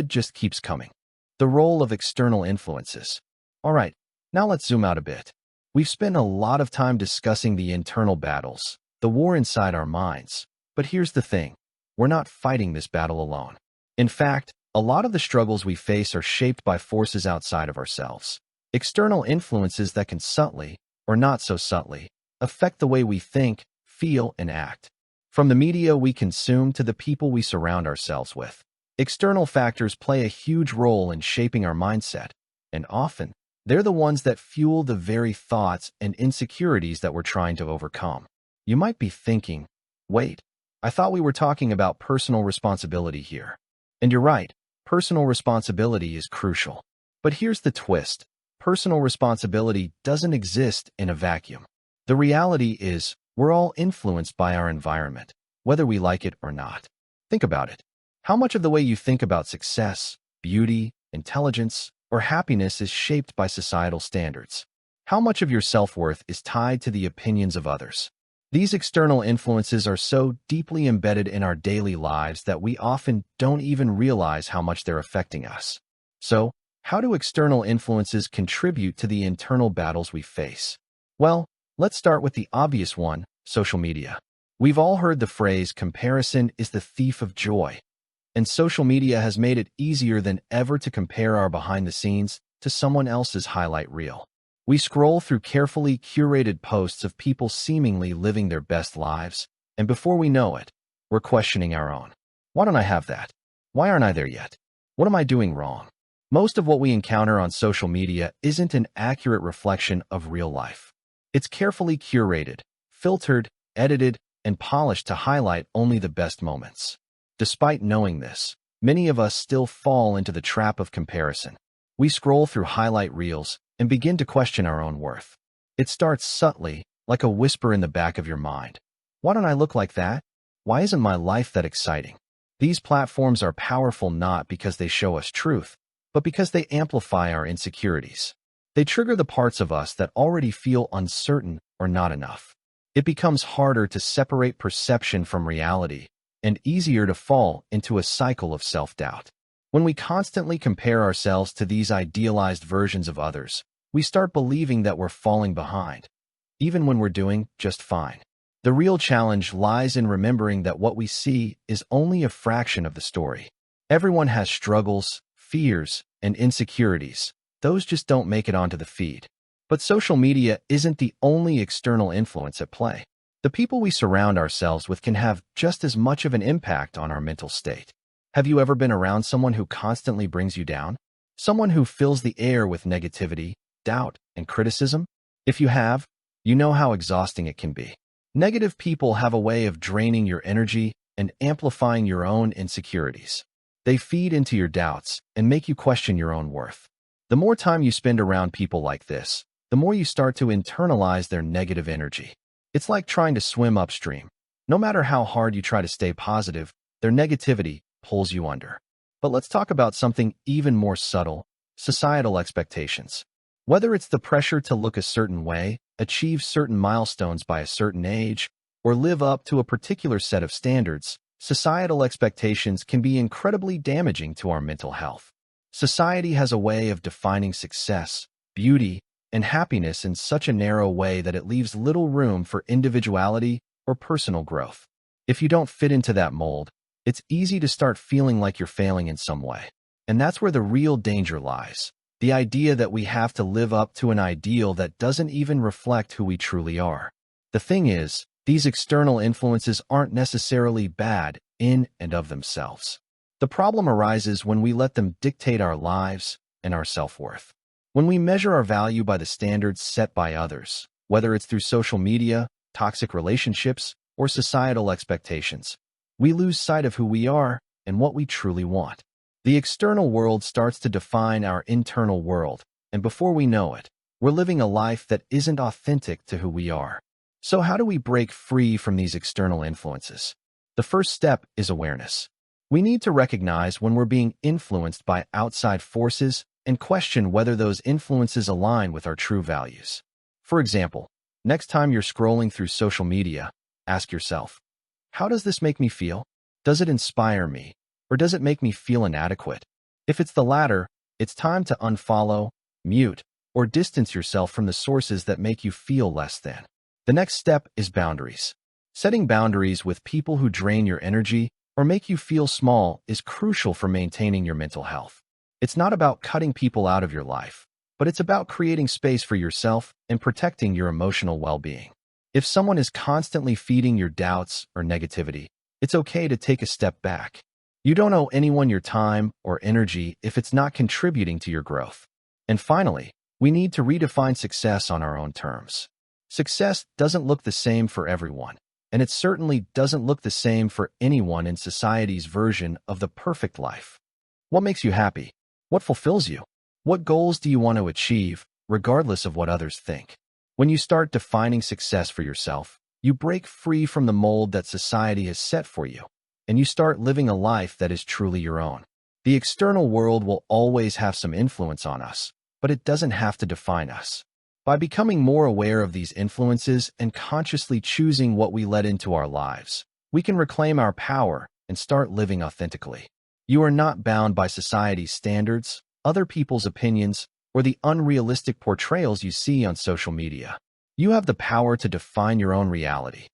just keeps coming. The role of external influences. All right, now let's zoom out a bit. We've spent a lot of time discussing the internal battles, the war inside our minds. But here's the thing, we're not fighting this battle alone. In fact, a lot of the struggles we face are shaped by forces outside of ourselves. External influences that can subtly, or not so subtly, affect the way we think, feel, and act. From the media we consume to the people we surround ourselves with, external factors play a huge role in shaping our mindset, and often, they're the ones that fuel the very thoughts and insecurities that we're trying to overcome. You might be thinking, wait, I thought we were talking about personal responsibility here. And you're right, personal responsibility is crucial. But here's the twist. Personal responsibility doesn't exist in a vacuum. The reality is, we're all influenced by our environment, whether we like it or not. Think about it. How much of the way you think about success, beauty, intelligence, or happiness is shaped by societal standards? How much of your self-worth is tied to the opinions of others? These external influences are so deeply embedded in our daily lives that we often don't even realize how much they're affecting us. So, how do external influences contribute to the internal battles we face? Well, let's start with the obvious one, social media. We've all heard the phrase, comparison is the thief of joy. And social media has made it easier than ever to compare our behind the scenes to someone else's highlight reel. We scroll through carefully curated posts of people seemingly living their best lives, and before we know it, we're questioning our own. Why don't I have that? Why aren't I there yet? What am I doing wrong? Most of what we encounter on social media isn't an accurate reflection of real life. It's carefully curated, filtered, edited, and polished to highlight only the best moments. Despite knowing this, many of us still fall into the trap of comparison. We scroll through highlight reels and begin to question our own worth. It starts subtly, like a whisper in the back of your mind. Why don't I look like that? Why isn't my life that exciting? These platforms are powerful not because they show us truth, but because they amplify our insecurities. They trigger the parts of us that already feel uncertain or not enough. It becomes harder to separate perception from reality and easier to fall into a cycle of self-doubt. When we constantly compare ourselves to these idealized versions of others, we start believing that we're falling behind, even when we're doing just fine. The real challenge lies in remembering that what we see is only a fraction of the story. Everyone has struggles, fears, and insecurities. Those just don't make it onto the feed. But social media isn't the only external influence at play. The people we surround ourselves with can have just as much of an impact on our mental state. Have you ever been around someone who constantly brings you down? Someone who fills the air with negativity, doubt, and criticism? If you have, you know how exhausting it can be. Negative people have a way of draining your energy and amplifying your own insecurities. They feed into your doubts and make you question your own worth. The more time you spend around people like this, the more you start to internalize their negative energy. It's like trying to swim upstream. No matter how hard you try to stay positive, their negativity pulls you under. But let's talk about something even more subtle, societal expectations. Whether it's the pressure to look a certain way, achieve certain milestones by a certain age, or live up to a particular set of standards, Societal expectations can be incredibly damaging to our mental health. Society has a way of defining success, beauty, and happiness in such a narrow way that it leaves little room for individuality or personal growth. If you don't fit into that mold, it's easy to start feeling like you're failing in some way. And that's where the real danger lies. The idea that we have to live up to an ideal that doesn't even reflect who we truly are. The thing is, these external influences aren't necessarily bad in and of themselves. The problem arises when we let them dictate our lives and our self-worth. When we measure our value by the standards set by others, whether it's through social media, toxic relationships, or societal expectations, we lose sight of who we are and what we truly want. The external world starts to define our internal world, and before we know it, we're living a life that isn't authentic to who we are. So how do we break free from these external influences? The first step is awareness. We need to recognize when we're being influenced by outside forces and question whether those influences align with our true values. For example, next time you're scrolling through social media, ask yourself, how does this make me feel? Does it inspire me? Or does it make me feel inadequate? If it's the latter, it's time to unfollow, mute, or distance yourself from the sources that make you feel less than. The next step is boundaries. Setting boundaries with people who drain your energy or make you feel small is crucial for maintaining your mental health. It's not about cutting people out of your life, but it's about creating space for yourself and protecting your emotional well-being. If someone is constantly feeding your doubts or negativity, it's okay to take a step back. You don't owe anyone your time or energy if it's not contributing to your growth. And finally, we need to redefine success on our own terms. Success doesn't look the same for everyone, and it certainly doesn't look the same for anyone in society's version of the perfect life. What makes you happy? What fulfills you? What goals do you want to achieve, regardless of what others think? When you start defining success for yourself, you break free from the mold that society has set for you, and you start living a life that is truly your own. The external world will always have some influence on us, but it doesn't have to define us. By becoming more aware of these influences and consciously choosing what we let into our lives, we can reclaim our power and start living authentically. You are not bound by society's standards, other people's opinions, or the unrealistic portrayals you see on social media. You have the power to define your own reality.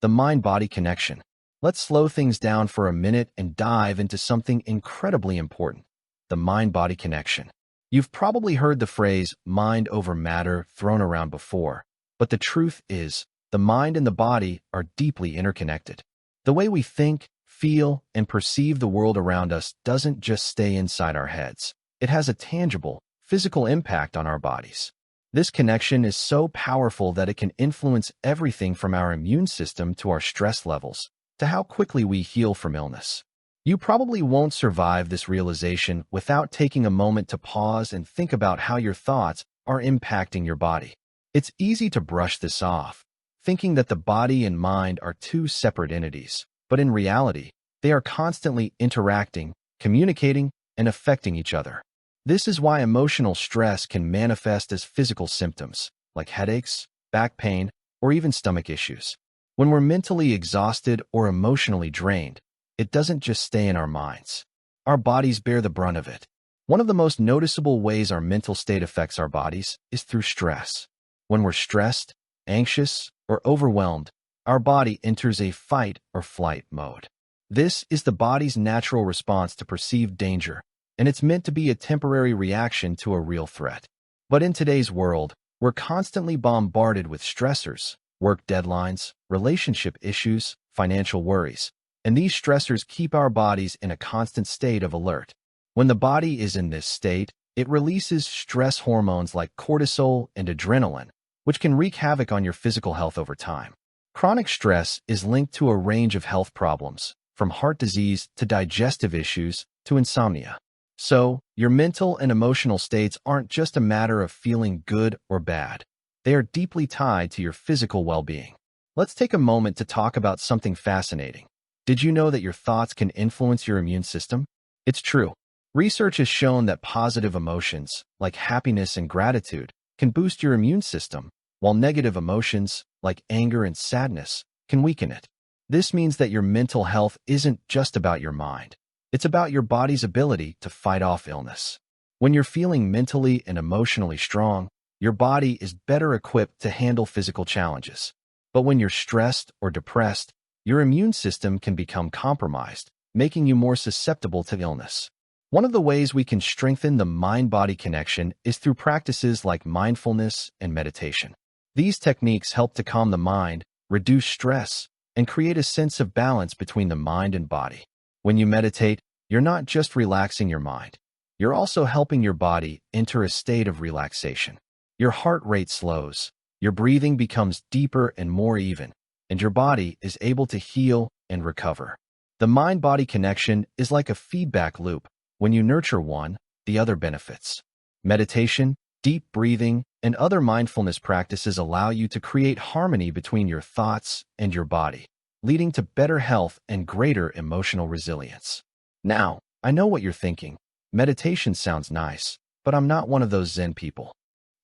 The mind-body connection. Let's slow things down for a minute and dive into something incredibly important: the mind-body connection. You've probably heard the phrase mind over matter thrown around before, but the truth is, the mind and the body are deeply interconnected. The way we think, feel, and perceive the world around us doesn't just stay inside our heads. It has a tangible, physical impact on our bodies. This connection is so powerful that it can influence everything from our immune system to our stress levels, to how quickly we heal from illness. You probably won't survive this realization without taking a moment to pause and think about how your thoughts are impacting your body. It's easy to brush this off, thinking that the body and mind are two separate entities, but in reality, they are constantly interacting, communicating, and affecting each other. This is why emotional stress can manifest as physical symptoms, like headaches, back pain, or even stomach issues. When we're mentally exhausted or emotionally drained, it doesn't just stay in our minds. Our bodies bear the brunt of it. One of the most noticeable ways our mental state affects our bodies is through stress. When we're stressed, anxious, or overwhelmed, our body enters a fight or flight mode. This is the body's natural response to perceived danger, and it's meant to be a temporary reaction to a real threat. But in today's world, we're constantly bombarded with stressors, work deadlines, relationship issues, financial worries, and these stressors keep our bodies in a constant state of alert. When the body is in this state, it releases stress hormones like cortisol and adrenaline, which can wreak havoc on your physical health over time. Chronic stress is linked to a range of health problems, from heart disease to digestive issues to insomnia. So, your mental and emotional states aren't just a matter of feeling good or bad. They are deeply tied to your physical well-being. Let's take a moment to talk about something fascinating. Did you know that your thoughts can influence your immune system? It's true. Research has shown that positive emotions, like happiness and gratitude, can boost your immune system, while negative emotions, like anger and sadness, can weaken it. This means that your mental health isn't just about your mind. It's about your body's ability to fight off illness. When you're feeling mentally and emotionally strong, your body is better equipped to handle physical challenges. But when you're stressed or depressed, your immune system can become compromised, making you more susceptible to illness. One of the ways we can strengthen the mind-body connection is through practices like mindfulness and meditation. These techniques help to calm the mind, reduce stress, and create a sense of balance between the mind and body. When you meditate, you're not just relaxing your mind. You're also helping your body enter a state of relaxation. Your heart rate slows, your breathing becomes deeper and more even, and your body is able to heal and recover. The mind-body connection is like a feedback loop. When you nurture one, the other benefits. Meditation, deep breathing, and other mindfulness practices allow you to create harmony between your thoughts and your body, leading to better health and greater emotional resilience. Now, I know what you're thinking. Meditation sounds nice, but I'm not one of those Zen people.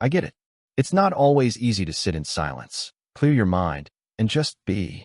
I get it. It's not always easy to sit in silence, clear your mind, and just be.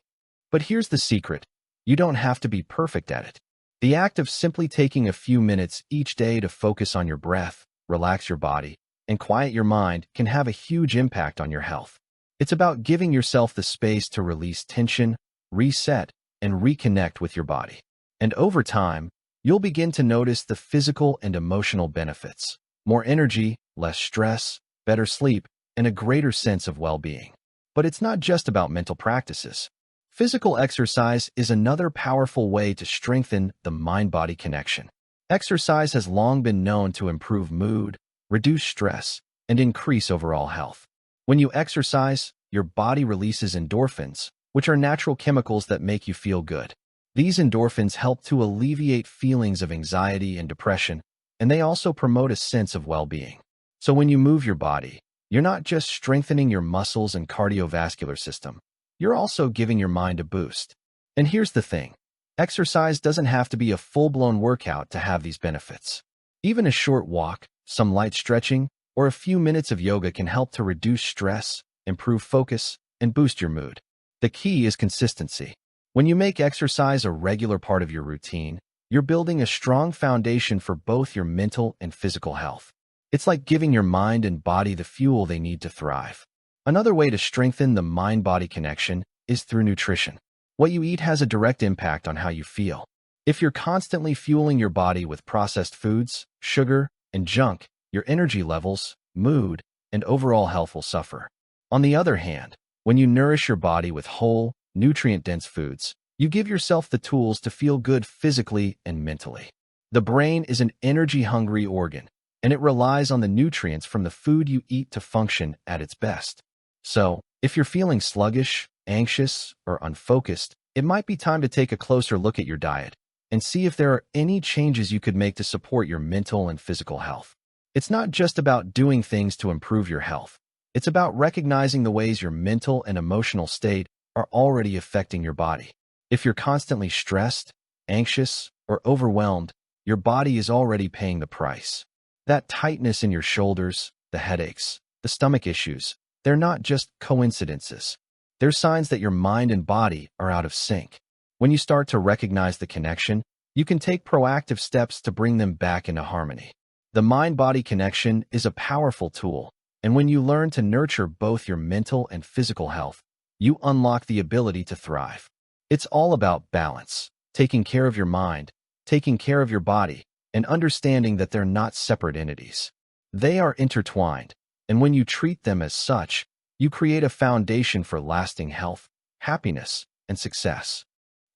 But here's the secret. You don't have to be perfect at it. The act of simply taking a few minutes each day to focus on your breath, relax your body, and quiet your mind can have a huge impact on your health. It's about giving yourself the space to release tension, reset, and reconnect with your body. And over time, you'll begin to notice the physical and emotional benefits: more energy, less stress, better sleep, and a greater sense of well-being. But it's not just about mental practices. Physical exercise is another powerful way to strengthen the mind-body connection. Exercise has long been known to improve mood, reduce stress, and increase overall health. When you exercise, your body releases endorphins, which are natural chemicals that make you feel good. These endorphins help to alleviate feelings of anxiety and depression, and they also promote a sense of well-being. So when you move your body, you're not just strengthening your muscles and cardiovascular system, you're also giving your mind a boost. And here's the thing. Exercise doesn't have to be a full-blown workout to have these benefits. Even a short walk, some light stretching, or a few minutes of yoga can help to reduce stress, improve focus, and boost your mood. The key is consistency. When you make exercise a regular part of your routine, you're building a strong foundation for both your mental and physical health. It's like giving your mind and body the fuel they need to thrive. Another way to strengthen the mind-body connection is through nutrition. What you eat has a direct impact on how you feel. If you're constantly fueling your body with processed foods, sugar, and junk, your energy levels, mood, and overall health will suffer. On the other hand, when you nourish your body with whole, nutrient-dense foods, you give yourself the tools to feel good physically and mentally. The brain is an energy-hungry organ, and it relies on the nutrients from the food you eat to function at its best. So, if you're feeling sluggish, anxious, or unfocused, it might be time to take a closer look at your diet and see if there are any changes you could make to support your mental and physical health. It's not just about doing things to improve your health. It's about recognizing the ways your mental and emotional state are already affecting your body. If you're constantly stressed, anxious, or overwhelmed, your body is already paying the price. That tightness in your shoulders, the headaches, the stomach issues, they're not just coincidences. They're signs that your mind and body are out of sync. When you start to recognize the connection, you can take proactive steps to bring them back into harmony. The mind-body connection is a powerful tool, and when you learn to nurture both your mental and physical health, you unlock the ability to thrive. It's all about balance, taking care of your mind, taking care of your body, and understanding that they're not separate entities. They are intertwined, and when you treat them as such, you create a foundation for lasting health, happiness, and success.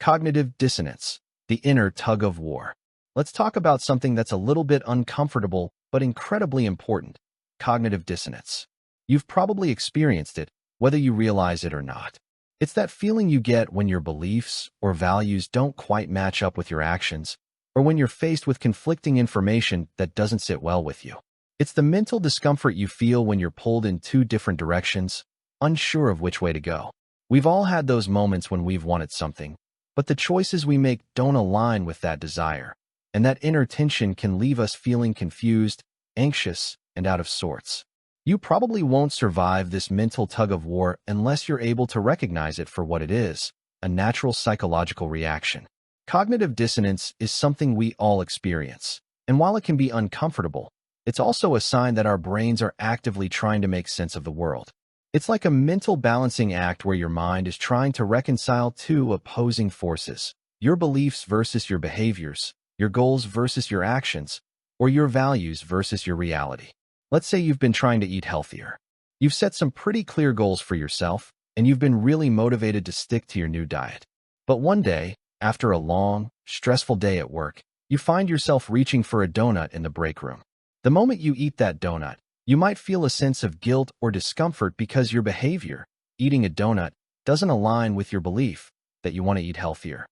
Cognitive dissonance, the inner tug-of-war. Let's talk about something that's a little bit uncomfortable but incredibly important: cognitive dissonance. You've probably experienced it, whether you realize it or not. It's that feeling you get when your beliefs or values don't quite match up with your actions, or when you're faced with conflicting information that doesn't sit well with you. It's the mental discomfort you feel when you're pulled in two different directions, unsure of which way to go. We've all had those moments when we've wanted something, but the choices we make don't align with that desire, and that inner tension can leave us feeling confused, anxious, and out of sorts. You probably won't survive this mental tug-of-war unless you're able to recognize it for what it is: a natural psychological reaction. Cognitive dissonance is something we all experience, and while it can be uncomfortable, it's also a sign that our brains are actively trying to make sense of the world. It's like a mental balancing act where your mind is trying to reconcile two opposing forces: your beliefs versus your behaviors, your goals versus your actions, or your values versus your reality. Let's say you've been trying to eat healthier. You've set some pretty clear goals for yourself, and you've been really motivated to stick to your new diet. But one day, after a long, stressful day at work, you find yourself reaching for a donut in the break room. The moment you eat that donut, you might feel a sense of guilt or discomfort because your behavior, eating a donut, doesn't align with your belief that you want to eat healthier.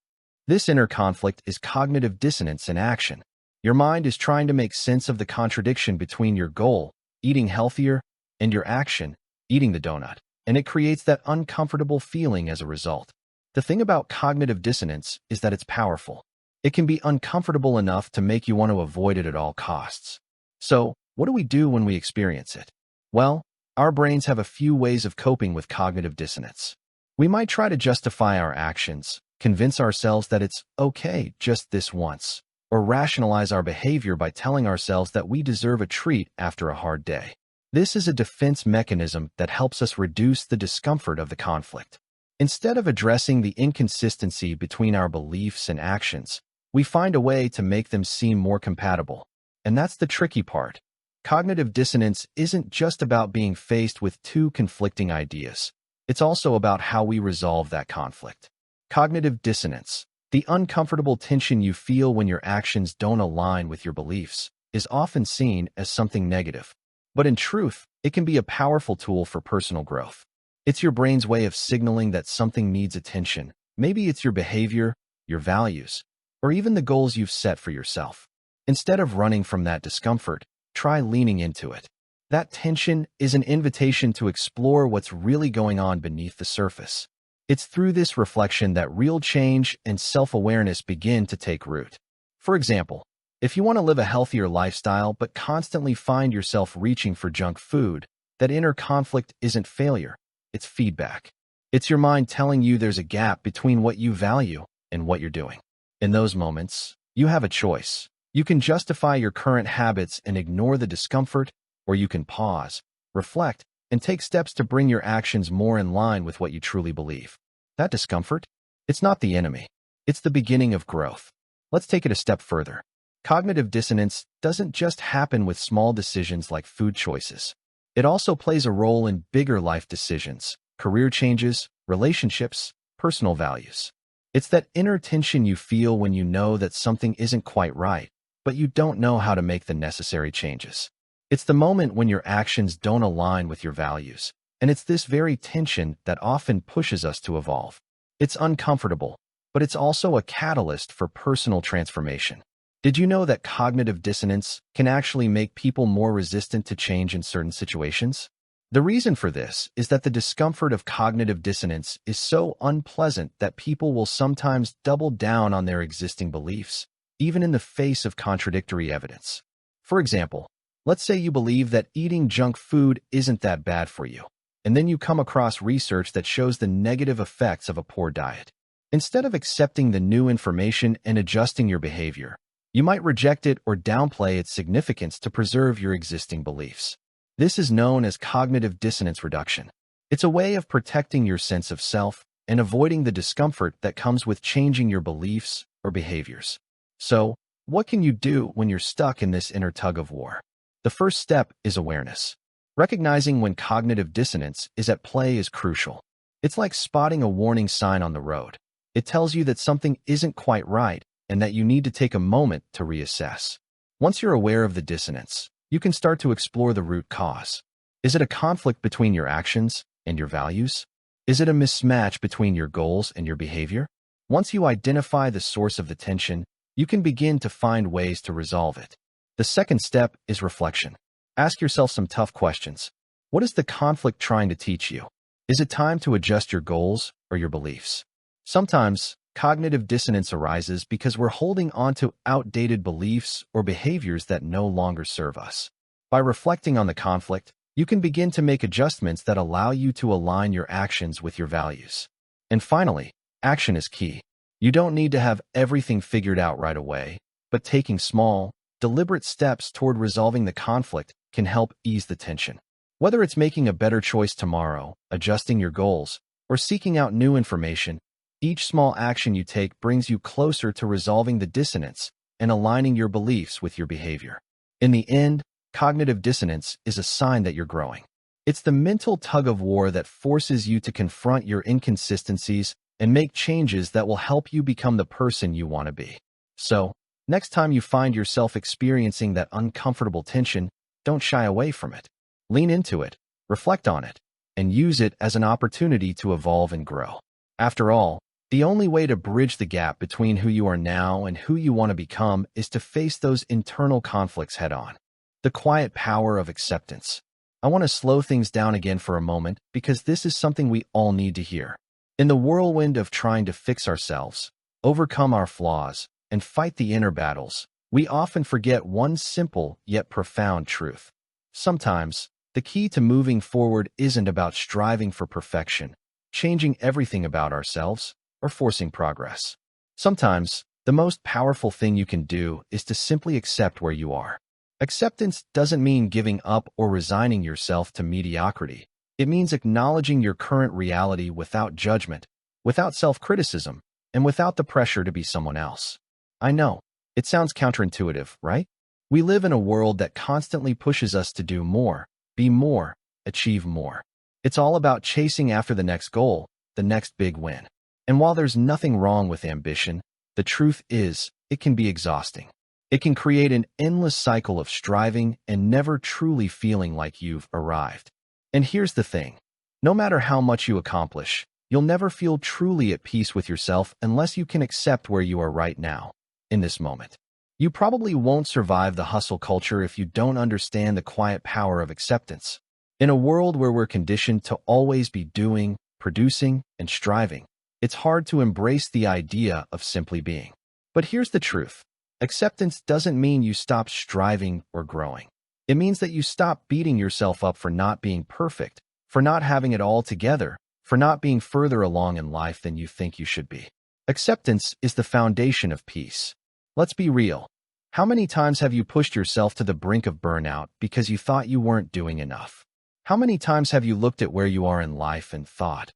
This inner conflict is cognitive dissonance in action. Your mind is trying to make sense of the contradiction between your goal, eating healthier, and your action, eating the donut, and it creates that uncomfortable feeling as a result. The thing about cognitive dissonance is that it's powerful. It can be uncomfortable enough to make you want to avoid it at all costs. So, what do we do when we experience it? Well, our brains have a few ways of coping with cognitive dissonance. We might try to justify our actions, convince ourselves that it's okay just this once, or rationalize our behavior by telling ourselves that we deserve a treat after a hard day. This is a defense mechanism that helps us reduce the discomfort of the conflict. Instead of addressing the inconsistency between our beliefs and actions, we find a way to make them seem more compatible. And that's the tricky part. Cognitive dissonance isn't just about being faced with two conflicting ideas. It's also about how we resolve that conflict. Cognitive dissonance, the uncomfortable tension you feel when your actions don't align with your beliefs, is often seen as something negative. But in truth, it can be a powerful tool for personal growth. It's your brain's way of signaling that something needs attention. Maybe it's your behavior, your values, or even the goals you've set for yourself. Instead of running from that discomfort, try leaning into it. That tension is an invitation to explore what's really going on beneath the surface. It's through this reflection that real change and self-awareness begin to take root. For example, if you want to live a healthier lifestyle but constantly find yourself reaching for junk food, that inner conflict isn't failure, it's feedback. It's your mind telling you there's a gap between what you value and what you're doing. In those moments, you have a choice. You can justify your current habits and ignore the discomfort, or you can pause, reflect, and take steps to bring your actions more in line with what you truly believe. That discomfort? It's not the enemy. It's the beginning of growth. Let's take it a step further. Cognitive dissonance doesn't just happen with small decisions like food choices. It also plays a role in bigger life decisions, career changes, relationships, personal values. It's that inner tension you feel when you know that something isn't quite right, but you don't know how to make the necessary changes. It's the moment when your actions don't align with your values, and it's this very tension that often pushes us to evolve. It's uncomfortable, but it's also a catalyst for personal transformation. Did you know that cognitive dissonance can actually make people more resistant to change in certain situations? The reason for this is that the discomfort of cognitive dissonance is so unpleasant that people will sometimes double down on their existing beliefs, even in the face of contradictory evidence. For example, let's say you believe that eating junk food isn't that bad for you, and then you come across research that shows the negative effects of a poor diet. Instead of accepting the new information and adjusting your behavior, you might reject it or downplay its significance to preserve your existing beliefs. This is known as cognitive dissonance reduction. It's a way of protecting your sense of self and avoiding the discomfort that comes with changing your beliefs or behaviors. So, what can you do when you're stuck in this inner tug-of-war? The first step is awareness. Recognizing when cognitive dissonance is at play is crucial. It's like spotting a warning sign on the road. It tells you that something isn't quite right and that you need to take a moment to reassess. Once you're aware of the dissonance, you can start to explore the root cause. Is it a conflict between your actions and your values? Is it a mismatch between your goals and your behavior? Once you identify the source of the tension, you can begin to find ways to resolve it. The second step is reflection. Ask yourself some tough questions. What is the conflict trying to teach you? Is it time to adjust your goals or your beliefs? Sometimes, cognitive dissonance arises because we're holding on to outdated beliefs or behaviors that no longer serve us. By reflecting on the conflict, you can begin to make adjustments that allow you to align your actions with your values. And finally, Action is key. You don't need to have everything figured out right away, but taking small, deliberate steps toward resolving the conflict can help ease the tension. Whether it's making a better choice tomorrow, adjusting your goals, or seeking out new information, each small action you take brings you closer to resolving the dissonance and aligning your beliefs with your behavior. In the end, cognitive dissonance is a sign that you're growing. It's the mental tug-of-war that forces you to confront your inconsistencies and make changes that will help you become the person you want to be. So, next time you find yourself experiencing that uncomfortable tension, don't shy away from it. Lean into it, reflect on it, and use it as an opportunity to evolve and grow. After all, the only way to bridge the gap between who you are now and who you want to become is to face those internal conflicts head-on. The quiet power of acceptance. I want to slow things down again for a moment because this is something we all need to hear. In the whirlwind of trying to fix ourselves, overcome our flaws, and fight the inner battles, we often forget one simple yet profound truth. Sometimes, the key to moving forward isn't about striving for perfection, changing everything about ourselves, or forcing progress. Sometimes, the most powerful thing you can do is to simply accept where you are. Acceptance doesn't mean giving up or resigning yourself to mediocrity. It means acknowledging your current reality without judgment, without self-criticism, and without the pressure to be someone else. I know, it sounds counterintuitive, right? We live in a world that constantly pushes us to do more, be more, achieve more. It's all about chasing after the next goal, the next big win. And while there's nothing wrong with ambition, the truth is, it can be exhausting. It can create an endless cycle of striving and never truly feeling like you've arrived. And here's the thing. No matter how much you accomplish, you'll never feel truly at peace with yourself unless you can accept where you are right now, in this moment. You probably won't survive the hustle culture if you don't understand the quiet power of acceptance. In a world where we're conditioned to always be doing, producing, and striving, it's hard to embrace the idea of simply being. But here's the truth. Acceptance doesn't mean you stop striving or growing. It means that you stop beating yourself up for not being perfect, for not having it all together, for not being further along in life than you think you should be. Acceptance is the foundation of peace. Let's be real. How many times have you pushed yourself to the brink of burnout because you thought you weren't doing enough? How many times have you looked at where you are in life and thought,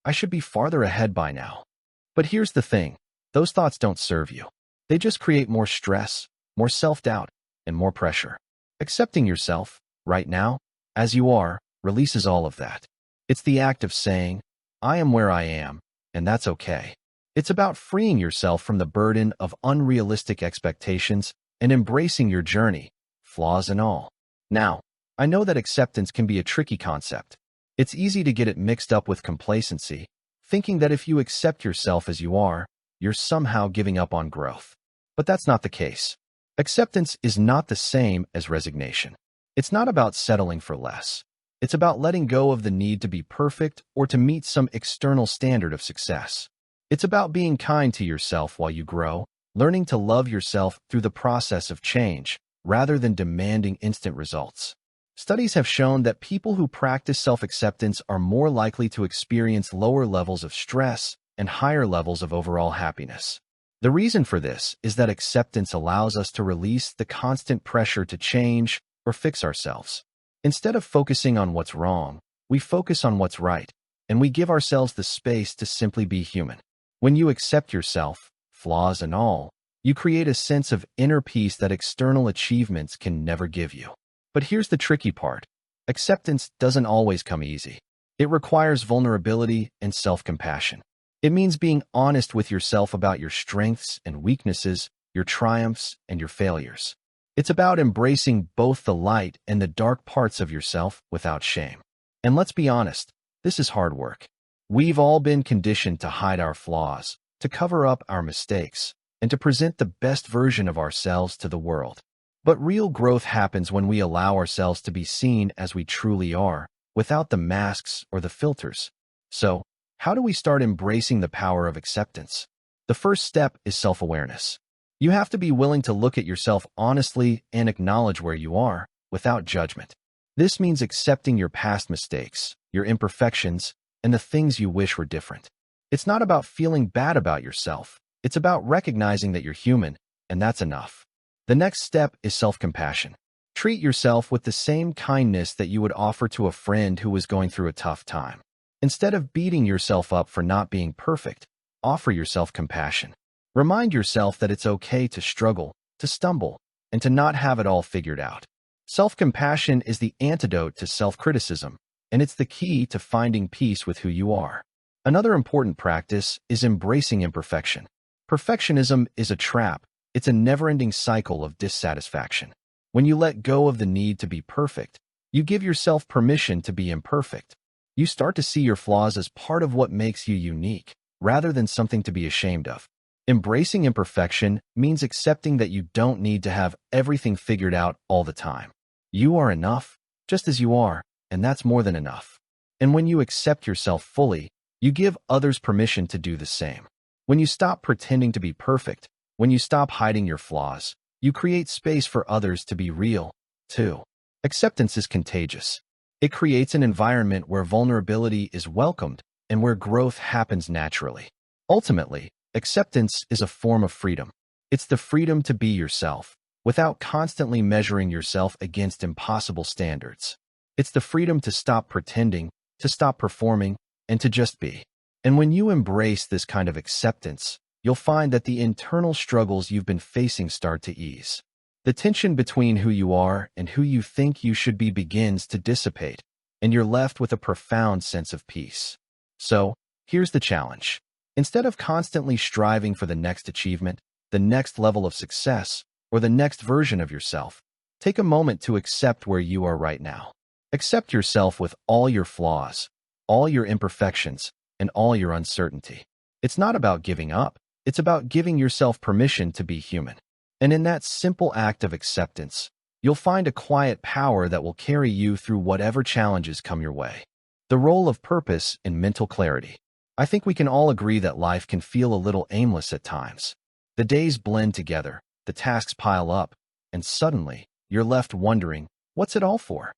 I should be farther ahead by now? But here's the thing. Those thoughts don't serve you. They just create more stress, more self-doubt, and more pressure. Accepting yourself, right now, as you are, releases all of that. It's the act of saying, I am where I am, and that's okay. It's about freeing yourself from the burden of unrealistic expectations and embracing your journey, flaws and all. Now, I know that acceptance can be a tricky concept. It's easy to get it mixed up with complacency, thinking that if you accept yourself as you are, you're somehow giving up on growth. But that's not the case. Acceptance is not the same as resignation. It's not about settling for less. It's about letting go of the need to be perfect or to meet some external standard of success. It's about being kind to yourself while you grow, learning to love yourself through the process of change, rather than demanding instant results. Studies have shown that people who practice self-acceptance are more likely to experience lower levels of stress and higher levels of overall happiness. The reason for this is that acceptance allows us to release the constant pressure to change or fix ourselves. Instead of focusing on what's wrong, we focus on what's right, and we give ourselves the space to simply be human. When you accept yourself, flaws and all, you create a sense of inner peace that external achievements can never give you. But here's the tricky part. Acceptance doesn't always come easy. It requires vulnerability and self-compassion. It means being honest with yourself about your strengths and weaknesses, your triumphs and your failures. It's about embracing both the light and the dark parts of yourself without shame. And let's be honest, this is hard work. We've all been conditioned to hide our flaws, to cover up our mistakes, and to present the best version of ourselves to the world. But real growth happens when we allow ourselves to be seen as we truly are, without the masks or the filters. So, how do we start embracing the power of acceptance? The first step is self-awareness. You have to be willing to look at yourself honestly and acknowledge where you are, without judgment. This means accepting your past mistakes, your imperfections, and the things you wish were different. It's not about feeling bad about yourself. It's about recognizing that you're human, and that's enough. The next step is self-compassion. Treat yourself with the same kindness that you would offer to a friend who was going through a tough time. Instead of beating yourself up for not being perfect, offer yourself compassion. Remind yourself that it's okay to struggle, to stumble, and to not have it all figured out. Self-compassion is the antidote to self-criticism, and it's the key to finding peace with who you are. Another important practice is embracing imperfection. Perfectionism is a trap. It's a never-ending cycle of dissatisfaction. When you let go of the need to be perfect, you give yourself permission to be imperfect. You start to see your flaws as part of what makes you unique, rather than something to be ashamed of. Embracing imperfection means accepting that you don't need to have everything figured out all the time. You are enough, just as you are, and that's more than enough. And when you accept yourself fully, you give others permission to do the same. When you stop pretending to be perfect, when you stop hiding your flaws, you create space for others to be real, too. Acceptance is contagious. It creates an environment where vulnerability is welcomed and where growth happens naturally. Ultimately, acceptance is a form of freedom. It's the freedom to be yourself, without constantly measuring yourself against impossible standards. It's the freedom to stop pretending, to stop performing, and to just be. And when you embrace this kind of acceptance, you'll find that the internal struggles you've been facing start to ease. The tension between who you are and who you think you should be begins to dissipate, and you're left with a profound sense of peace. So, here's the challenge. Instead of constantly striving for the next achievement, the next level of success, or the next version of yourself, take a moment to accept where you are right now. Accept yourself with all your flaws, all your imperfections, and all your uncertainty. It's not about giving up. It's about giving yourself permission to be human. And in that simple act of acceptance, you'll find a quiet power that will carry you through whatever challenges come your way. The role of purpose in mental clarity. I think we can all agree that life can feel a little aimless at times. The days blend together, the tasks pile up, and suddenly, you're left wondering, what's it all for?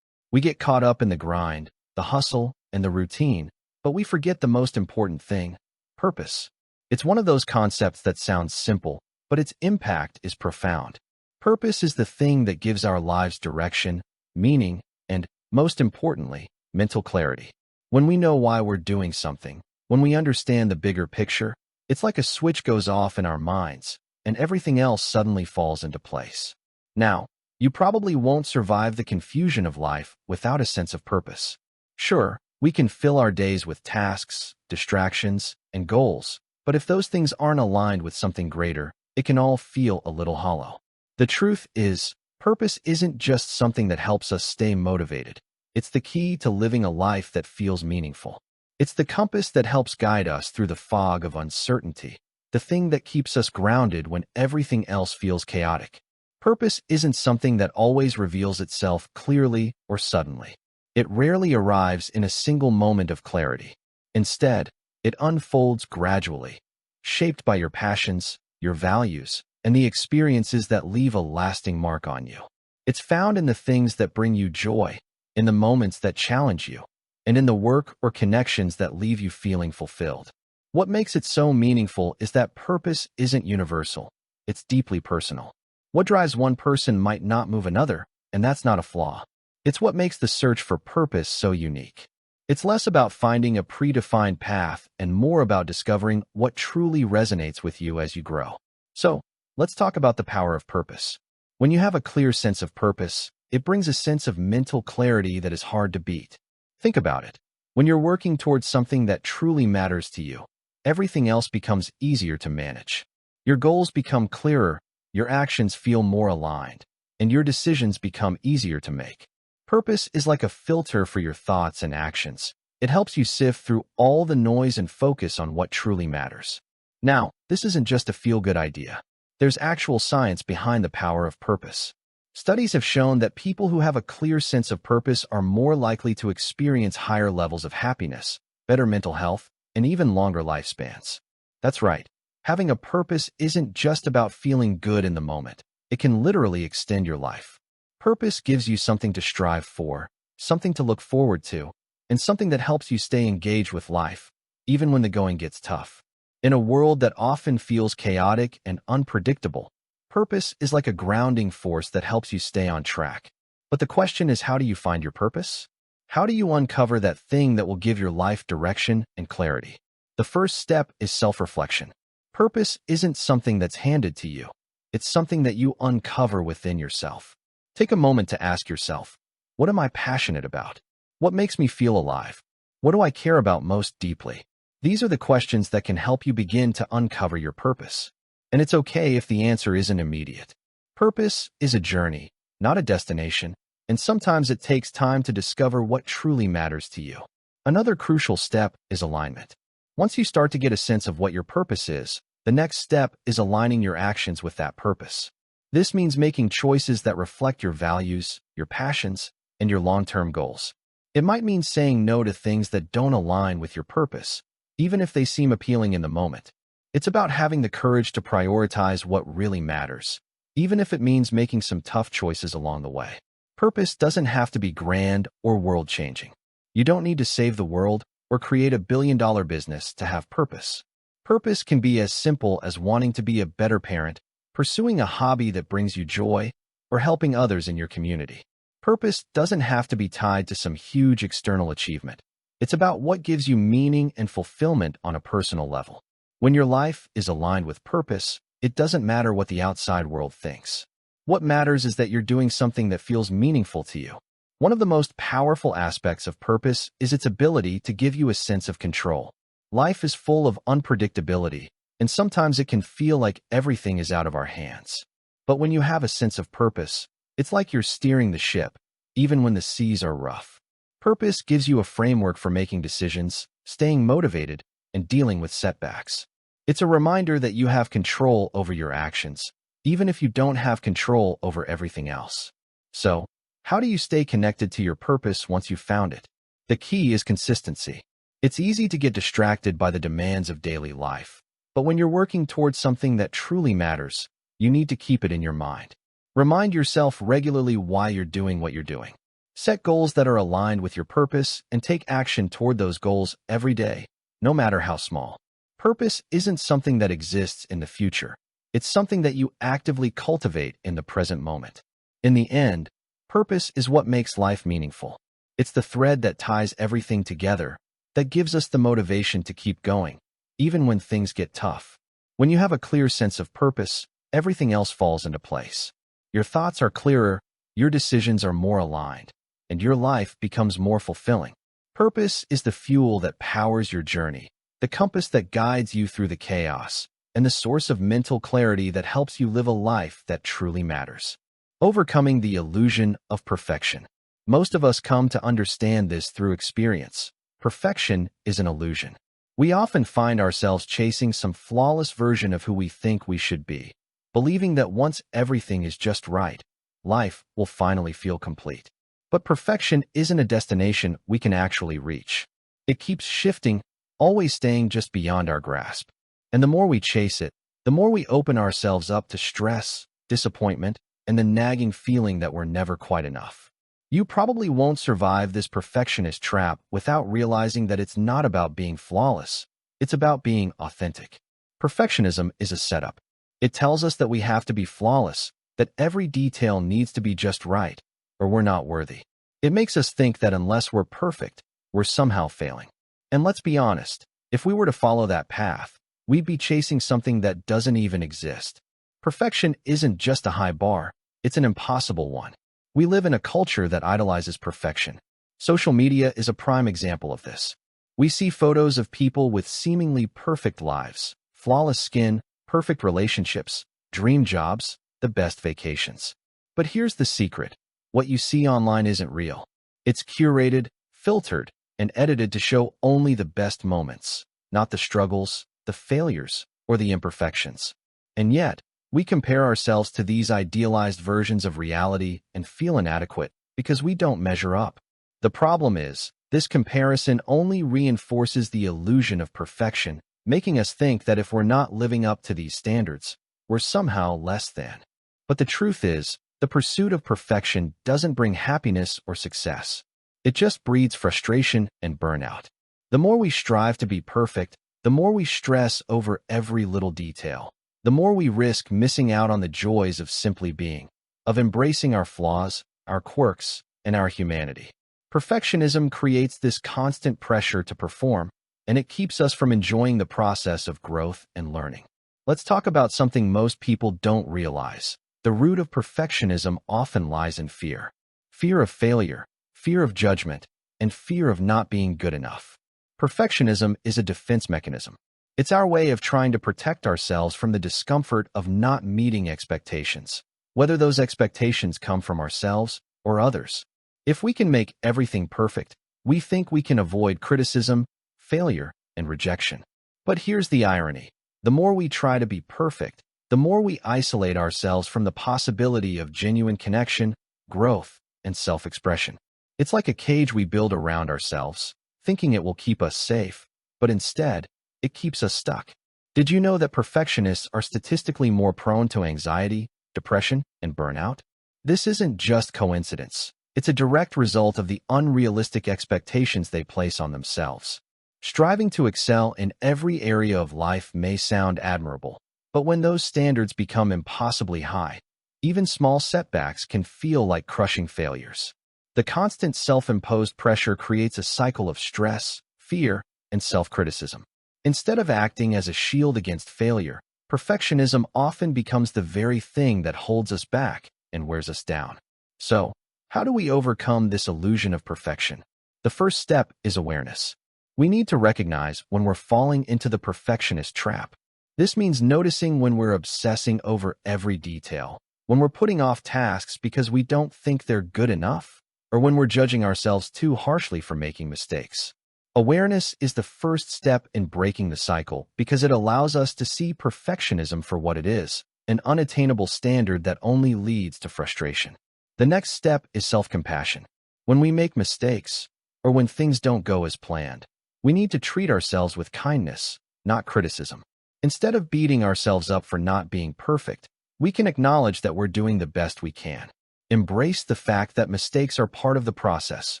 We get caught up in the grind, the hustle, and the routine, but we forget the most important thing, purpose. It's one of those concepts that sounds simple, but its impact is profound. Purpose is the thing that gives our lives direction, meaning, and, most importantly, mental clarity. When we know why we're doing something, when we understand the bigger picture, it's like a switch goes off in our minds, and everything else suddenly falls into place. Now, you probably won't survive the confusion of life without a sense of purpose. Sure, we can fill our days with tasks, distractions, and goals, but if those things aren't aligned with something greater, it can all feel a little hollow. The truth is, purpose isn't just something that helps us stay motivated. It's the key to living a life that feels meaningful. It's the compass that helps guide us through the fog of uncertainty, the thing that keeps us grounded when everything else feels chaotic. Purpose isn't something that always reveals itself clearly or suddenly. It rarely arrives in a single moment of clarity. Instead, it unfolds gradually, shaped by your passions, your values, and the experiences that leave a lasting mark on you. It's found in the things that bring you joy, in the moments that challenge you, and in the work or connections that leave you feeling fulfilled. What makes it so meaningful is that purpose isn't universal. It's deeply personal. What drives one person might not move another, and that's not a flaw. It's what makes the search for purpose so unique. It's less about finding a predefined path and more about discovering what truly resonates with you as you grow. So, let's talk about the power of purpose. When you have a clear sense of purpose, it brings a sense of mental clarity that is hard to beat. Think about it. When you're working towards something that truly matters to you, everything else becomes easier to manage. Your goals become clearer, your actions feel more aligned, and your decisions become easier to make. Purpose is like a filter for your thoughts and actions. It helps you sift through all the noise and focus on what truly matters. Now, this isn't just a feel-good idea. There's actual science behind the power of purpose. Studies have shown that people who have a clear sense of purpose are more likely to experience higher levels of happiness, better mental health, and even longer lifespans. That's right. Having a purpose isn't just about feeling good in the moment. It can literally extend your life. Purpose gives you something to strive for, something to look forward to, and something that helps you stay engaged with life, even when the going gets tough. In a world that often feels chaotic and unpredictable, purpose is like a grounding force that helps you stay on track. But the question is, how do you find your purpose? How do you uncover that thing that will give your life direction and clarity? The first step is self-reflection. Purpose isn't something that's handed to you. It's something that you uncover within yourself. Take a moment to ask yourself, what am I passionate about? What makes me feel alive? What do I care about most deeply? These are the questions that can help you begin to uncover your purpose. And it's okay if the answer isn't immediate. Purpose is a journey, not a destination, and sometimes it takes time to discover what truly matters to you. Another crucial step is alignment. Once you start to get a sense of what your purpose is, the next step is aligning your actions with that purpose. This means making choices that reflect your values, your passions, and your long-term goals. It might mean saying no to things that don't align with your purpose, even if they seem appealing in the moment. It's about having the courage to prioritize what really matters, even if it means making some tough choices along the way. Purpose doesn't have to be grand or world-changing. You don't need to save the world or create a billion-dollar business to have purpose. Purpose can be as simple as wanting to be a better parent, pursuing a hobby that brings you joy, or helping others in your community. Purpose doesn't have to be tied to some huge external achievement. It's about what gives you meaning and fulfillment on a personal level. When your life is aligned with purpose, it doesn't matter what the outside world thinks. What matters is that you're doing something that feels meaningful to you. One of the most powerful aspects of purpose is its ability to give you a sense of control. Life is full of unpredictability, and sometimes it can feel like everything is out of our hands. But when you have a sense of purpose, it's like you're steering the ship, even when the seas are rough. Purpose gives you a framework for making decisions, staying motivated, and dealing with setbacks. It's a reminder that you have control over your actions, even if you don't have control over everything else. So, how do you stay connected to your purpose once you've found it? The key is consistency. It's easy to get distracted by the demands of daily life, but when you're working towards something that truly matters, you need to keep it in your mind. Remind yourself regularly why you're doing what you're doing. Set goals that are aligned with your purpose and take action toward those goals every day, no matter how small. Purpose isn't something that exists in the future. It's something that you actively cultivate in the present moment. In the end, purpose is what makes life meaningful. It's the thread that ties everything together, that gives us the motivation to keep going, even when things get tough. When you have a clear sense of purpose, everything else falls into place. Your thoughts are clearer, your decisions are more aligned, and your life becomes more fulfilling. Purpose is the fuel that powers your journey, the compass that guides you through the chaos, and the source of mental clarity that helps you live a life that truly matters. Overcoming the illusion of perfection. Most of us come to understand this through experience. Perfection is an illusion. We often find ourselves chasing some flawless version of who we think we should be, believing that once everything is just right, life will finally feel complete. But perfection isn't a destination we can actually reach. It keeps shifting, always staying just beyond our grasp. And the more we chase it, the more we open ourselves up to stress, disappointment, and the nagging feeling that we're never quite enough. You probably won't survive this perfectionist trap without realizing that it's not about being flawless. It's about being authentic. Perfectionism is a setup. It tells us that we have to be flawless, that every detail needs to be just right, or we're not worthy. It makes us think that unless we're perfect, we're somehow failing. And let's be honest, if we were to follow that path, we'd be chasing something that doesn't even exist. Perfection isn't just a high bar, it's an impossible one. We live in a culture that idolizes perfection. Social media is a prime example of this. We see photos of people with seemingly perfect lives, flawless skin, perfect relationships, dream jobs, the best vacations. But here's the secret. What you see online isn't real. It's curated, filtered, and edited to show only the best moments, not the struggles, the failures, or the imperfections. And yet, we compare ourselves to these idealized versions of reality and feel inadequate because we don't measure up. The problem is, this comparison only reinforces the illusion of perfection, making us think that if we're not living up to these standards, we're somehow less than. But the truth is, the pursuit of perfection doesn't bring happiness or success. It just breeds frustration and burnout. The more we strive to be perfect, the more we stress over every little detail. The more we risk missing out on the joys of simply being, of embracing our flaws, our quirks, and our humanity. Perfectionism creates this constant pressure to perform, and it keeps us from enjoying the process of growth and learning. Let's talk about something most people don't realize. The root of perfectionism often lies in fear. Fear of failure, fear of judgment, and fear of not being good enough. Perfectionism is a defense mechanism. It's our way of trying to protect ourselves from the discomfort of not meeting expectations, whether those expectations come from ourselves or others. If we can make everything perfect, we think we can avoid criticism, failure, and rejection. But here's the irony. The more we try to be perfect, the more we isolate ourselves from the possibility of genuine connection, growth, and self-expression. It's like a cage we build around ourselves, thinking it will keep us safe, but instead, it keeps us stuck. Did you know that perfectionists are statistically more prone to anxiety, depression, and burnout? This isn't just coincidence. It's a direct result of the unrealistic expectations they place on themselves. Striving to excel in every area of life may sound admirable, but when those standards become impossibly high, even small setbacks can feel like crushing failures. The constant self-imposed pressure creates a cycle of stress, fear, and self-criticism. Instead of acting as a shield against failure, perfectionism often becomes the very thing that holds us back and wears us down. So, how do we overcome this illusion of perfection? The first step is awareness. We need to recognize when we're falling into the perfectionist trap. This means noticing when we're obsessing over every detail, when we're putting off tasks because we don't think they're good enough, or when we're judging ourselves too harshly for making mistakes. Awareness is the first step in breaking the cycle because it allows us to see perfectionism for what it is, an unattainable standard that only leads to frustration. The next step is self-compassion. When we make mistakes, or when things don't go as planned, we need to treat ourselves with kindness, not criticism. Instead of beating ourselves up for not being perfect, we can acknowledge that we're doing the best we can. Embrace the fact that mistakes are part of the process,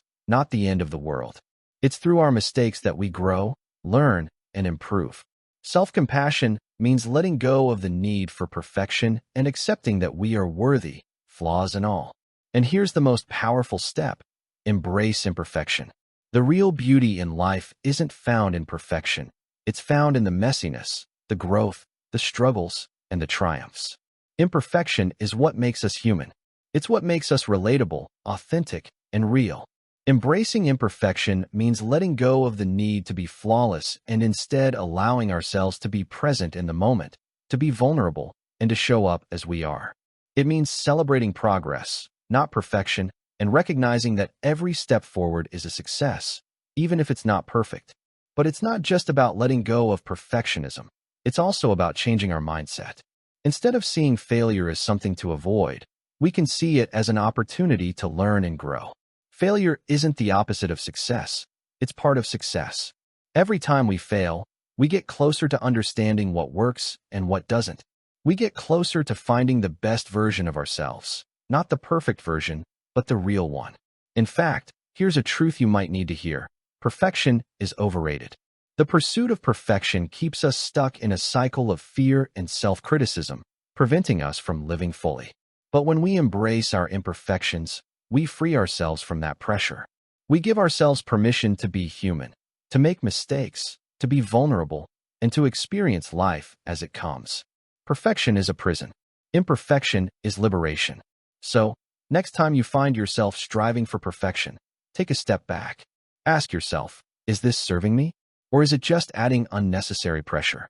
not the end of the world. It's through our mistakes that we grow, learn, and improve. Self-compassion means letting go of the need for perfection and accepting that we are worthy, flaws and all. And here's the most powerful step: embrace imperfection. The real beauty in life isn't found in perfection. It's found in the messiness, the growth, the struggles, and the triumphs. Imperfection is what makes us human. It's what makes us relatable, authentic, and real. Embracing imperfection means letting go of the need to be flawless and instead allowing ourselves to be present in the moment, to be vulnerable, and to show up as we are. It means celebrating progress, not perfection, and recognizing that every step forward is a success, even if it's not perfect. But it's not just about letting go of perfectionism. It's also about changing our mindset. Instead of seeing failure as something to avoid, we can see it as an opportunity to learn and grow. Failure isn't the opposite of success. It's part of success. Every time we fail, we get closer to understanding what works and what doesn't. We get closer to finding the best version of ourselves, not the perfect version, but the real one. In fact, here's a truth you might need to hear. Perfection is overrated. The pursuit of perfection keeps us stuck in a cycle of fear and self-criticism, preventing us from living fully. But when we embrace our imperfections, we free ourselves from that pressure. We give ourselves permission to be human, to make mistakes, to be vulnerable, and to experience life as it comes. Perfection is a prison. Imperfection is liberation. So, next time you find yourself striving for perfection, take a step back. Ask yourself, is this serving me? Or is it just adding unnecessary pressure?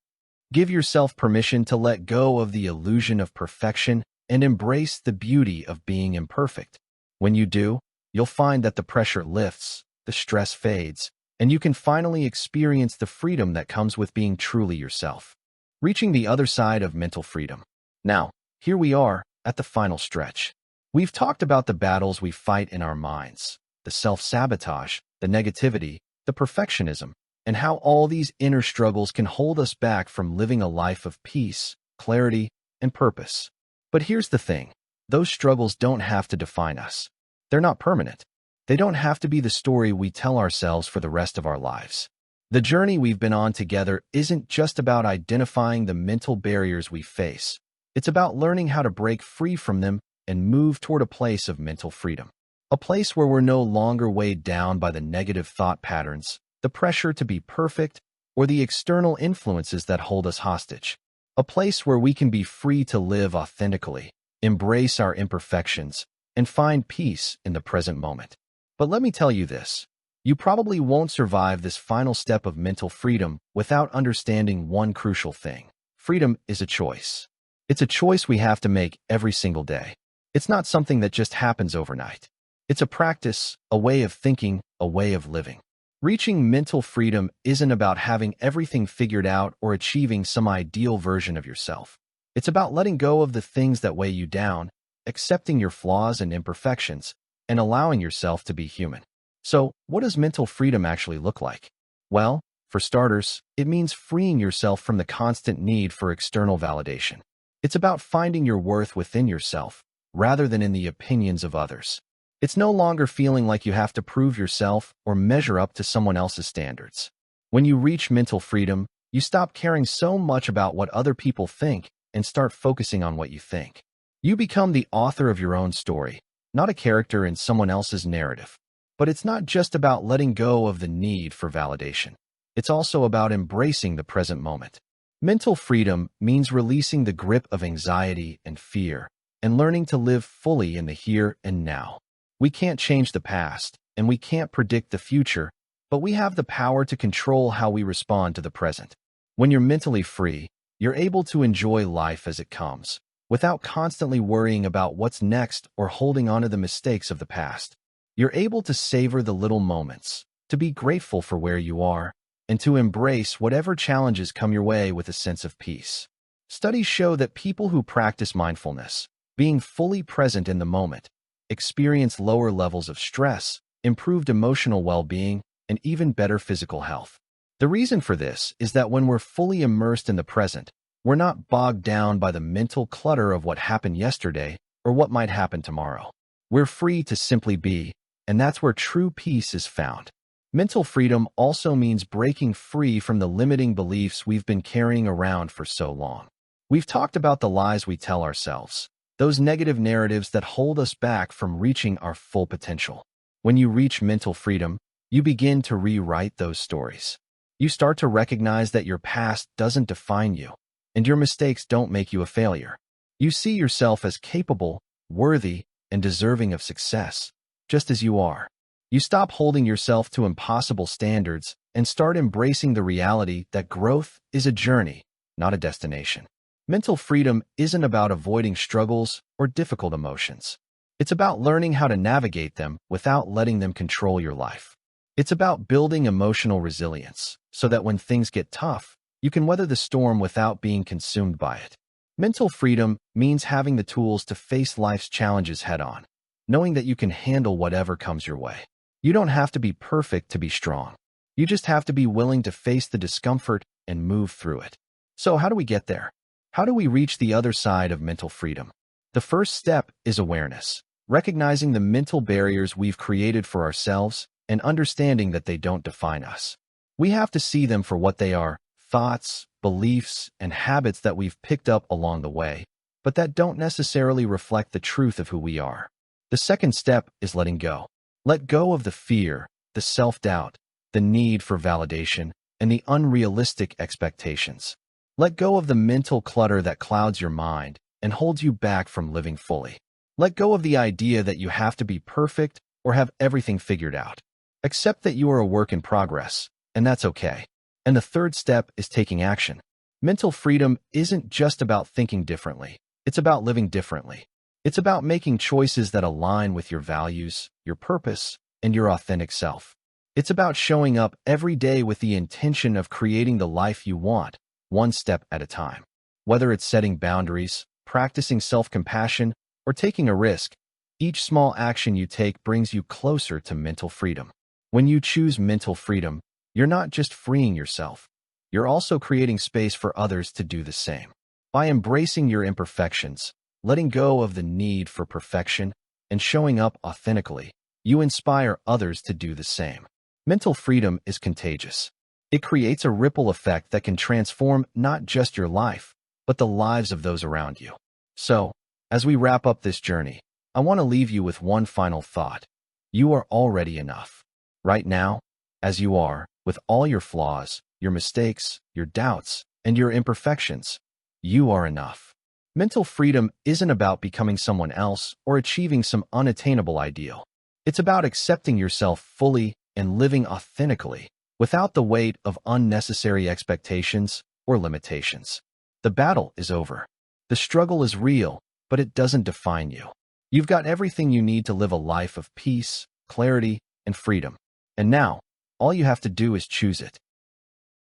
Give yourself permission to let go of the illusion of perfection and embrace the beauty of being imperfect. When you do, you'll find that the pressure lifts, the stress fades, and you can finally experience the freedom that comes with being truly yourself. Reaching the other side of mental freedom. Now, here we are at the final stretch. We've talked about the battles we fight in our minds, the self-sabotage, the negativity, the perfectionism, and how all these inner struggles can hold us back from living a life of peace, clarity, and purpose. But here's the thing. Those struggles don't have to define us. They're not permanent. They don't have to be the story we tell ourselves for the rest of our lives. The journey we've been on together isn't just about identifying the mental barriers we face. It's about learning how to break free from them and move toward a place of mental freedom. A place where we're no longer weighed down by the negative thought patterns, the pressure to be perfect, or the external influences that hold us hostage. A place where we can be free to live authentically, embrace our imperfections, and find peace in the present moment. But let me tell you this. You probably won't survive this final step of mental freedom without understanding one crucial thing. Freedom is a choice. It's a choice we have to make every single day. It's not something that just happens overnight. It's a practice, a way of thinking, a way of living. Reaching mental freedom isn't about having everything figured out or achieving some ideal version of yourself. It's about letting go of the things that weigh you down, accepting your flaws and imperfections, and allowing yourself to be human. So, what does mental freedom actually look like? Well, for starters, it means freeing yourself from the constant need for external validation. It's about finding your worth within yourself, rather than in the opinions of others. It's no longer feeling like you have to prove yourself or measure up to someone else's standards. When you reach mental freedom, you stop caring so much about what other people think and start focusing on what you think. You become the author of your own story, not a character in someone else's narrative. But it's not just about letting go of the need for validation. It's also about embracing the present moment. Mental freedom means releasing the grip of anxiety and fear and learning to live fully in the here and now. We can't change the past, and we can't predict the future, but we have the power to control how we respond to the present. When you're mentally free, you're able to enjoy life as it comes, without constantly worrying about what's next or holding on to the mistakes of the past. You're able to savor the little moments, to be grateful for where you are, and to embrace whatever challenges come your way with a sense of peace. Studies show that people who practice mindfulness, being fully present in the moment, experience lower levels of stress, improved emotional well-being, and even better physical health. The reason for this is that when we're fully immersed in the present, we're not bogged down by the mental clutter of what happened yesterday or what might happen tomorrow. We're free to simply be, and that's where true peace is found. Mental freedom also means breaking free from the limiting beliefs we've been carrying around for so long. We've talked about the lies we tell ourselves, those negative narratives that hold us back from reaching our full potential. When you reach mental freedom, you begin to rewrite those stories. You start to recognize that your past doesn't define you, and your mistakes don't make you a failure. You see yourself as capable, worthy, and deserving of success, just as you are. You stop holding yourself to impossible standards and start embracing the reality that growth is a journey, not a destination. Mental freedom isn't about avoiding struggles or difficult emotions. It's about learning how to navigate them without letting them control your life. It's about building emotional resilience so that when things get tough, you can weather the storm without being consumed by it. Mental freedom means having the tools to face life's challenges head-on, knowing that you can handle whatever comes your way. You don't have to be perfect to be strong. You just have to be willing to face the discomfort and move through it. So how do we get there? How do we reach the other side of mental freedom? The first step is awareness, recognizing the mental barriers we've created for ourselves and understanding that they don't define us. We have to see them for what they are, thoughts, beliefs, and habits that we've picked up along the way, but that don't necessarily reflect the truth of who we are. The second step is letting go. Let go of the fear, the self-doubt, the need for validation, and the unrealistic expectations. Let go of the mental clutter that clouds your mind and holds you back from living fully. Let go of the idea that you have to be perfect or have everything figured out. Accept that you are a work in progress, and that's okay. And the third step is taking action. Mental freedom isn't just about thinking differently. It's about living differently. It's about making choices that align with your values, your purpose, and your authentic self. It's about showing up every day with the intention of creating the life you want, one step at a time. Whether it's setting boundaries, practicing self-compassion, or taking a risk, each small action you take brings you closer to mental freedom. When you choose mental freedom, you're not just freeing yourself. You're also creating space for others to do the same. By embracing your imperfections, letting go of the need for perfection, and showing up authentically, you inspire others to do the same. Mental freedom is contagious. It creates a ripple effect that can transform not just your life, but the lives of those around you. So, as we wrap up this journey, I want to leave you with one final thought. You are already enough. Right now, as you are, with all your flaws, your mistakes, your doubts, and your imperfections, you are enough. Mental freedom isn't about becoming someone else or achieving some unattainable ideal. It's about accepting yourself fully and living authentically, without the weight of unnecessary expectations or limitations. The battle is over. The struggle is real, but it doesn't define you. You've got everything you need to live a life of peace, clarity, and freedom. And now, all you have to do is choose it.